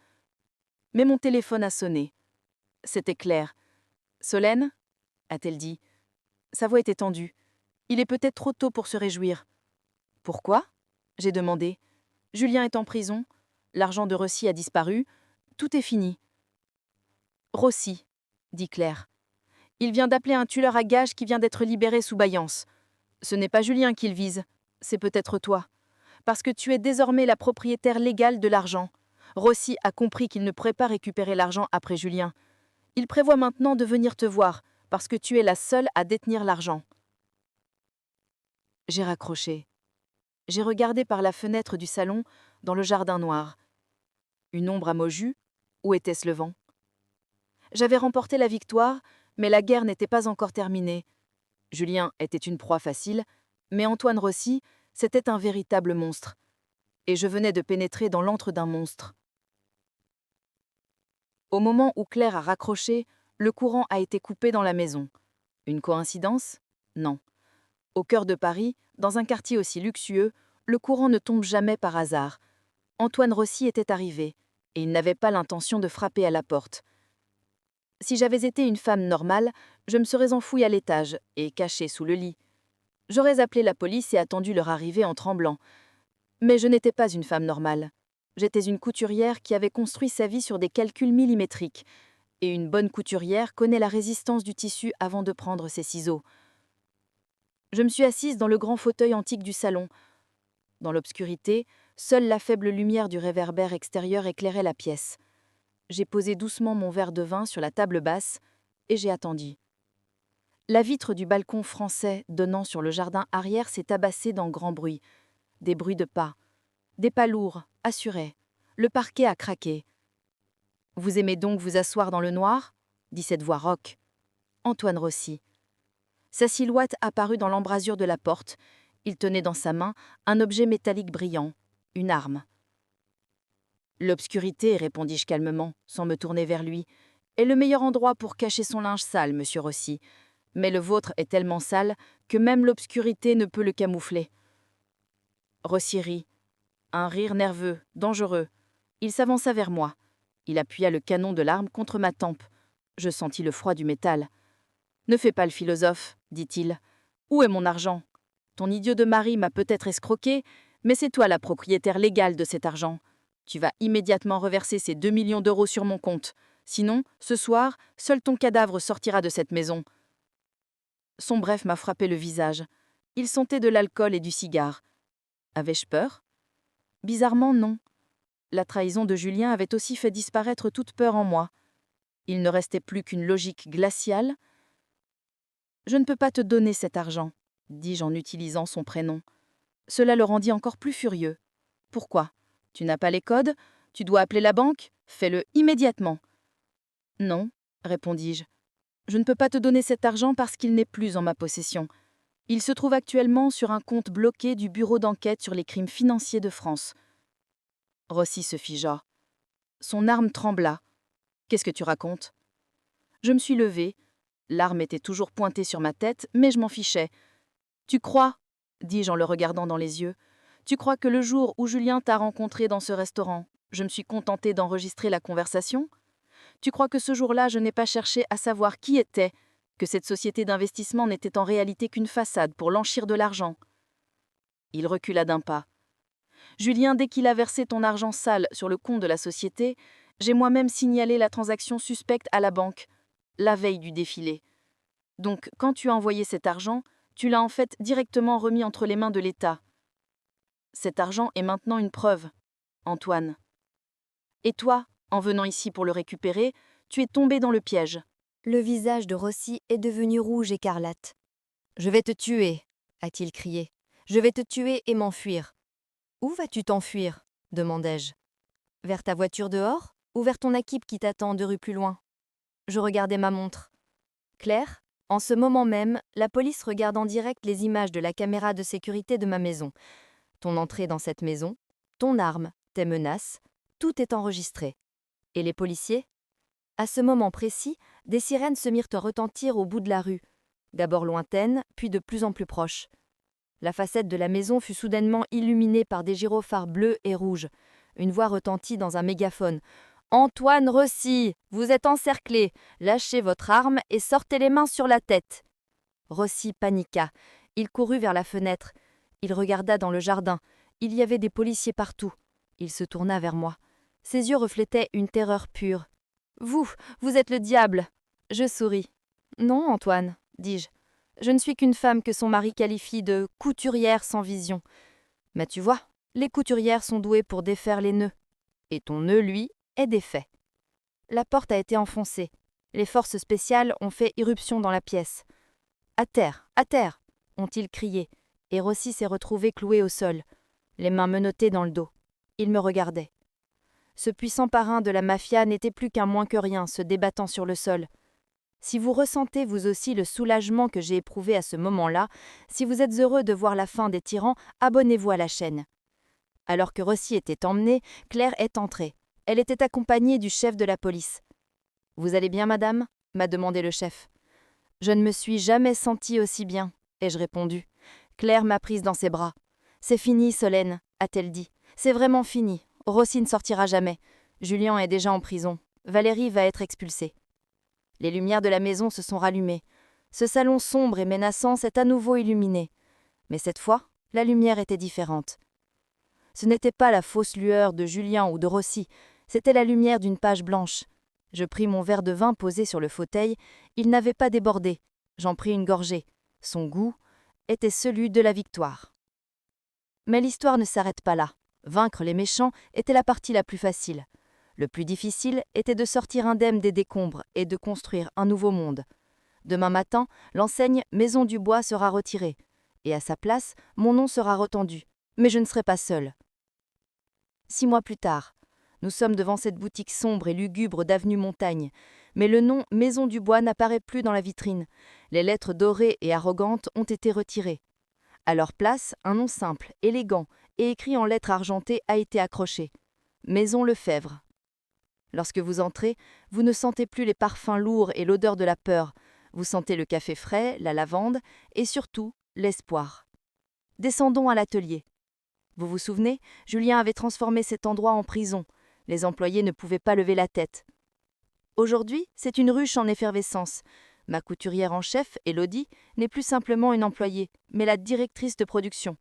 Mais mon téléphone a sonné. C'était Claire. « Solène ?» a-t-elle dit. Sa voix était tendue. « Il est peut-être trop tôt pour se réjouir. »« Pourquoi ?» j'ai demandé. « Julien est en prison. L'argent de Rossi a disparu. Tout est fini. »« Rossi, » dit Claire. « Il vient d'appeler un tueur à gages qui vient d'être libéré sous bâillance. Ce n'est pas Julien qu'il vise, c'est peut-être toi. Parce que tu es désormais la propriétaire légale de l'argent. Rossi a compris qu'il ne pourrait pas récupérer l'argent après Julien. Il prévoit maintenant de venir te voir, parce que tu es la seule à détenir l'argent. » J'ai raccroché. J'ai regardé par la fenêtre du salon, dans le jardin noir. Une ombre à Moju, où était-ce le vent? J'avais remporté la victoire, mais la guerre n'était pas encore terminée. Julien était une proie facile, mais Antoine Rossi, c'était un véritable monstre. Et je venais de pénétrer dans l'antre d'un monstre. Au moment où Claire a raccroché, le courant a été coupé dans la maison. Une coïncidence? Non. Au cœur de Paris, dans un quartier aussi luxueux, le courant ne tombe jamais par hasard. Antoine Rossi était arrivé, et il n'avait pas l'intention de frapper à la porte. Si j'avais été une femme normale, je me serais enfouie à l'étage et cachée sous le lit. J'aurais appelé la police et attendu leur arrivée en tremblant. Mais je n'étais pas une femme normale. J'étais une couturière qui avait construit sa vie sur des calculs millimétriques. Et une bonne couturière connaît la résistance du tissu avant de prendre ses ciseaux. Je me suis assise dans le grand fauteuil antique du salon. Dans l'obscurité, seule la faible lumière du réverbère extérieur éclairait la pièce. J'ai posé doucement mon verre de vin sur la table basse et j'ai attendu. La vitre du balcon français donnant sur le jardin arrière s'est tabassée dans grand bruit. Des bruits de pas. Des pas lourds, assurés. Le parquet a craqué. « Vous aimez donc vous asseoir dans le noir ?» dit cette voix rauque. Antoine Rossi. Sa silhouette apparut dans l'embrasure de la porte. Il tenait dans sa main un objet métallique brillant, une arme. « L'obscurité, répondis-je calmement, sans me tourner vers lui, est le meilleur endroit pour cacher son linge sale, monsieur Rossi. Mais le vôtre est tellement sale que même l'obscurité ne peut le camoufler. » Rossi rit. Un rire nerveux, dangereux. Il s'avança vers moi. Il appuya le canon de l'arme contre ma tempe. Je sentis le froid du métal. « Ne fais pas le philosophe, dit-il. Où est mon argent? Ton idiot de mari m'a peut-être escroqué, mais c'est toi la propriétaire légale de cet argent. Tu vas immédiatement reverser ces 2 millions d'euros sur mon compte. Sinon, ce soir, seul ton cadavre sortira de cette maison. » Son bref m'a frappé le visage. Il sentait de l'alcool et du cigare. Avais-je peur? Bizarrement, non. La trahison de Julien avait aussi fait disparaître toute peur en moi. Il ne restait plus qu'une logique glaciale. « Je ne peux pas te donner cet argent, » dis-je en utilisant son prénom. Cela le rendit encore plus furieux. « Pourquoi? Tu n'as pas les codes? Tu dois appeler la banque? Fais-le immédiatement. »« Non, » répondis-je. « Je ne peux pas te donner cet argent parce qu'il n'est plus en ma possession. Il se trouve actuellement sur un compte bloqué du Bureau d'enquête sur les crimes financiers de France. » Rossi se figea. Son arme trembla. « Qu'est-ce que tu racontes ?» Je me suis levée. L'arme était toujours pointée sur ma tête, mais je m'en fichais. « Tu crois, » dis-je en le regardant dans les yeux, « tu crois que le jour où Julien t'a rencontré dans ce restaurant, je me suis contentée d'enregistrer la conversation? Tu crois que ce jour-là, je n'ai pas cherché à savoir qui était, que cette société d'investissement n'était en réalité qu'une façade pour l'enchir de l'argent? » Il recula d'un pas. « Julien, dès qu'il a versé ton argent sale sur le compte de la société, j'ai moi-même signalé la transaction suspecte à la banque, la veille du défilé. Donc, quand tu as envoyé cet argent, tu l'as en fait directement remis entre les mains de l'État. Cet argent est maintenant une preuve, Antoine. Et toi, en venant ici pour le récupérer, tu es tombé dans le piège. » Le visage de Rossi est devenu rouge écarlate. « Je vais te tuer, » a-t-il crié. « Je vais te tuer et m'enfuir. »« Où vas-tu t'enfuir » demandai-je. « Vers ta voiture dehors ou vers ton équipe qui t'attend 2 rues plus loin. Je regardais ma montre. Claire, en ce moment même, la police regarde en direct les images de la caméra de sécurité de ma maison. Ton entrée dans cette maison, ton arme, tes menaces, tout est enregistré. Et les policiers? À ce moment précis, des sirènes se mirent à retentir au bout de la rue, d'abord lointaines, puis de plus en plus proches. La facette de la maison fut soudainement illuminée par des gyrophares bleus et rouges. Une voix retentit dans un mégaphone. « Antoine Rossi, vous êtes encerclé. Lâchez votre arme et sortez les mains sur la tête. » Rossi paniqua. Il courut vers la fenêtre. Il regarda dans le jardin. Il y avait des policiers partout. Il se tourna vers moi. Ses yeux reflétaient une terreur pure. « Vous êtes le diable !» Je souris. « Non, Antoine, dis-je. Je ne suis qu'une femme que son mari qualifie de couturière sans vision. Mais tu vois, les couturières sont douées pour défaire les nœuds. Et ton nœud, lui, est défait. » La porte a été enfoncée. Les forces spéciales ont fait irruption dans la pièce. « À terre, ont-ils crié, et Rossi s'est retrouvé cloué au sol, les mains menottées dans le dos. Il me regardait. Ce puissant parrain de la mafia n'était plus qu'un moins que rien se débattant sur le sol. Si vous ressentez vous aussi le soulagement que j'ai éprouvé à ce moment-là, si vous êtes heureux de voir la fin des tyrans, abonnez-vous à la chaîne. Alors que Rossi était emmené, Claire est entrée. Elle était accompagnée du chef de la police. « Vous allez bien, madame ?» m'a demandé le chef. « Je ne me suis jamais sentie aussi bien, » ai-je répondu. Claire m'a prise dans ses bras. « C'est fini, Solène, » a-t-elle dit. « C'est vraiment fini. Rossi ne sortira jamais. Julien est déjà en prison. Valérie va être expulsée. » Les lumières de la maison se sont rallumées. Ce salon sombre et menaçant s'est à nouveau illuminé. Mais cette fois, la lumière était différente. Ce n'était pas la fausse lueur de Julien ou de Rossi, c'était la lumière d'une page blanche. Je pris mon verre de vin posé sur le fauteuil, il n'avait pas débordé. J'en pris une gorgée. Son goût était celui de la victoire. Mais l'histoire ne s'arrête pas là. Vaincre les méchants était la partie la plus facile. Le plus difficile était de sortir indemne des décombres et de construire un nouveau monde. Demain matin, l'enseigne Maison du Bois sera retirée, et à sa place, mon nom sera retendu, mais je ne serai pas seule. 6 mois plus tard, nous sommes devant cette boutique sombre et lugubre d'avenue Montaigne, mais le nom Maison du Bois n'apparaît plus dans la vitrine. Les lettres dorées et arrogantes ont été retirées. À leur place, un nom simple, élégant et écrit en lettres argentées a été accroché. Maison Lefebvre. Lorsque vous entrez, vous ne sentez plus les parfums lourds et l'odeur de la peur. Vous sentez le café frais, la lavande et surtout l'espoir. Descendons à l'atelier. Vous vous souvenez, Julien avait transformé cet endroit en prison. Les employés ne pouvaient pas lever la tête. Aujourd'hui, c'est une ruche en effervescence. Ma couturière en chef, Élodie, n'est plus simplement une employée, mais la directrice de production.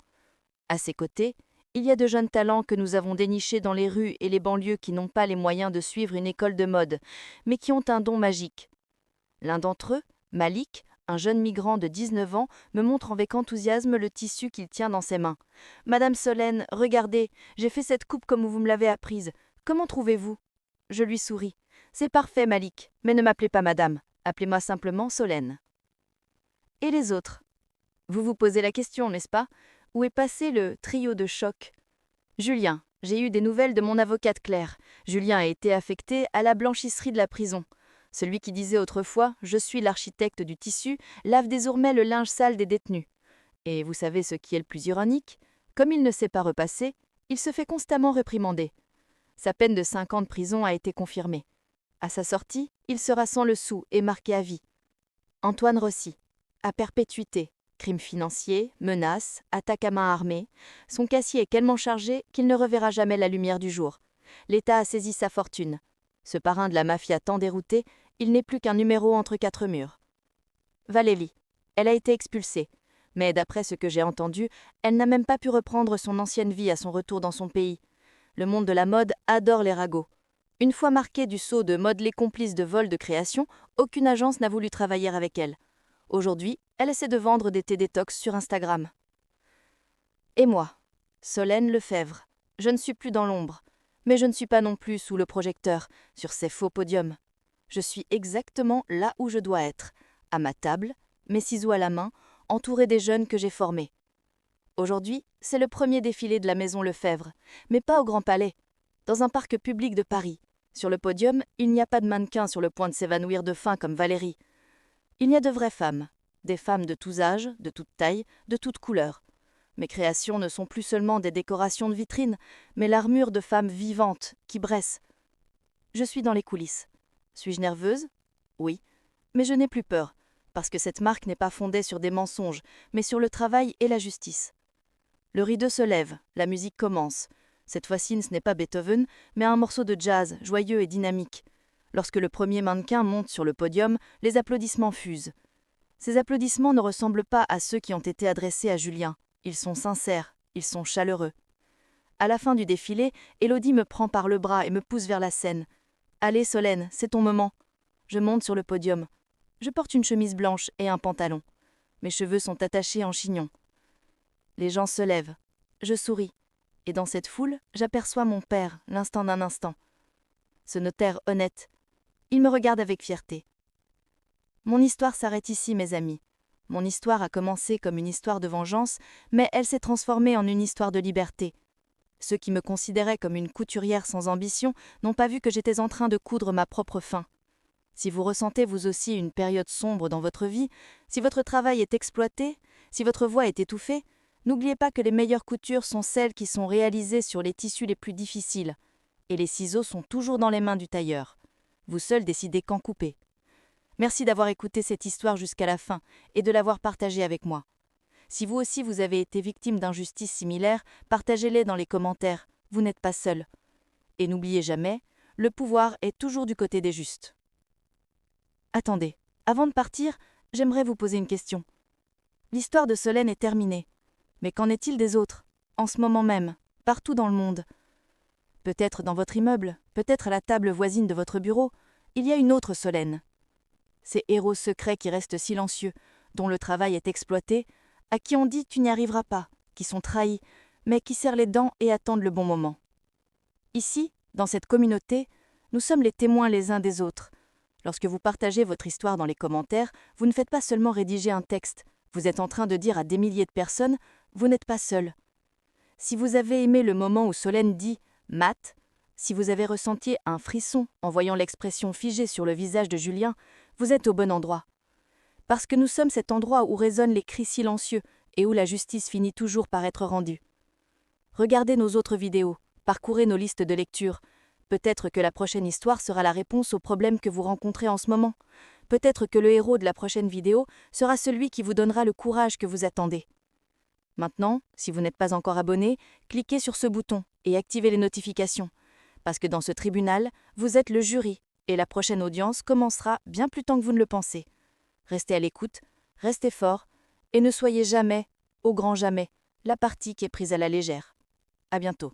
À ses côtés, il y a de jeunes talents que nous avons dénichés dans les rues et les banlieues qui n'ont pas les moyens de suivre une école de mode, mais qui ont un don magique. L'un d'entre eux, Malik, un jeune migrant de 19 ans, me montre avec enthousiasme le tissu qu'il tient dans ses mains. « Madame Solène, regardez, j'ai fait cette coupe comme vous me l'avez apprise. Comment trouvez-vous » Je lui souris. « C'est parfait, Malik, mais ne m'appelez pas madame. Appelez-moi simplement Solène. » Et les autres? Vous vous posez la question, n'est-ce pas? Où est passé le trio de choc? Julien. J'ai eu des nouvelles de mon avocate Claire. Julien a été affecté à la blanchisserie de la prison. Celui qui disait autrefois « Je suis l'architecte du tissu » lave désormais le linge sale des détenus. Et vous savez ce qui est le plus ironique? Comme il ne sait pas repasser, il se fait constamment réprimander. Sa peine de 5 ans de prison a été confirmée. À sa sortie, il sera sans le sou et marqué à vie. Antoine Rossi. À perpétuité. Crimes financiers, menaces, attaques à main armée. Son casier est tellement chargé qu'il ne reverra jamais la lumière du jour. L'État a saisi sa fortune. Ce parrain de la mafia tant dérouté, il n'est plus qu'un numéro entre 4 murs. Valérie. Elle a été expulsée. Mais d'après ce que j'ai entendu, elle n'a même pas pu reprendre son ancienne vie à son retour dans son pays. Le monde de la mode adore les ragots. Une fois marquée du sceau de modelée complice de vol de création, aucune agence n'a voulu travailler avec elle. Aujourd'hui, elle essaie de vendre des thés détox sur Instagram. Et moi, Solène Lefebvre, je ne suis plus dans l'ombre, mais je ne suis pas non plus sous le projecteur, sur ces faux podiums. Je suis exactement là où je dois être, à ma table, mes ciseaux à la main, entourée des jeunes que j'ai formés. Aujourd'hui, c'est le premier défilé de la Maison Lefebvre, mais pas au Grand Palais, dans un parc public de Paris, Sur le podium, il n'y a pas de mannequin sur le point de s'évanouir de faim comme Valérie. Il y a de vraies femmes, des femmes de tous âges, de toute taille, de toutes couleurs. Mes créations ne sont plus seulement des décorations de vitrine, mais l'armure de femmes vivantes qui bressent. Je suis dans les coulisses. Suis-je nerveuse? Oui. Mais je n'ai plus peur, parce que cette marque n'est pas fondée sur des mensonges, mais sur le travail et la justice. Le rideau se lève, la musique commence. Cette fois-ci, ce n'est pas Beethoven, mais un morceau de jazz, joyeux et dynamique. Lorsque le premier mannequin monte sur le podium, les applaudissements fusent. Ces applaudissements ne ressemblent pas à ceux qui ont été adressés à Julien. Ils sont sincères, ils sont chaleureux. À la fin du défilé, Élodie me prend par le bras et me pousse vers la scène. « Allez, Solène, c'est ton moment. » Je monte sur le podium. Je porte une chemise blanche et un pantalon. Mes cheveux sont attachés en chignon. Les gens se lèvent. Je souris. Et dans cette foule, j'aperçois mon père, l'instant d'un instant. Ce notaire honnête. Il me regarde avec fierté. Mon histoire s'arrête ici, mes amis. Mon histoire a commencé comme une histoire de vengeance, mais elle s'est transformée en une histoire de liberté. Ceux qui me considéraient comme une couturière sans ambition n'ont pas vu que j'étais en train de coudre ma propre fin. Si vous ressentez vous aussi une période sombre dans votre vie, si votre travail est exploité, si votre voix est étouffée, n'oubliez pas que les meilleures coutures sont celles qui sont réalisées sur les tissus les plus difficiles. Et les ciseaux sont toujours dans les mains du tailleur. Vous seul décidez quand couper. Merci d'avoir écouté cette histoire jusqu'à la fin et de l'avoir partagée avec moi. Si vous aussi vous avez été victime d'injustices similaires, partagez-les dans les commentaires, vous n'êtes pas seul. Et n'oubliez jamais, le pouvoir est toujours du côté des justes. Attendez, avant de partir, j'aimerais vous poser une question. L'histoire de Solène est terminée. Mais qu'en est-il des autres, en ce moment même, partout dans le monde? Peut-être dans votre immeuble, peut-être à la table voisine de votre bureau, il y a une autre Solène. Ces héros secrets qui restent silencieux, dont le travail est exploité, à qui on dit « tu n'y arriveras pas », qui sont trahis, mais qui serrent les dents et attendent le bon moment. Ici, dans cette communauté, nous sommes les témoins les uns des autres. Lorsque vous partagez votre histoire dans les commentaires, vous ne faites pas seulement rédiger un texte, vous êtes en train de dire à des milliers de personnes « vous n'êtes pas seul ». Si vous avez aimé le moment où Solène dit « Matt », si vous avez ressenti un frisson en voyant l'expression figée sur le visage de Julien, vous êtes au bon endroit. Parce que nous sommes cet endroit où résonnent les cris silencieux et où la justice finit toujours par être rendue. Regardez nos autres vidéos, parcourez nos listes de lecture. Peut-être que la prochaine histoire sera la réponse aux problèmes que vous rencontrez en ce moment. Peut-être que le héros de la prochaine vidéo sera celui qui vous donnera le courage que vous attendez. Maintenant, si vous n'êtes pas encore abonné, cliquez sur ce bouton et activez les notifications. Parce que dans ce tribunal, vous êtes le jury et la prochaine audience commencera bien plus tôt que vous ne le pensez. Restez à l'écoute, restez fort et ne soyez jamais, au grand jamais, la partie qui est prise à la légère. À bientôt.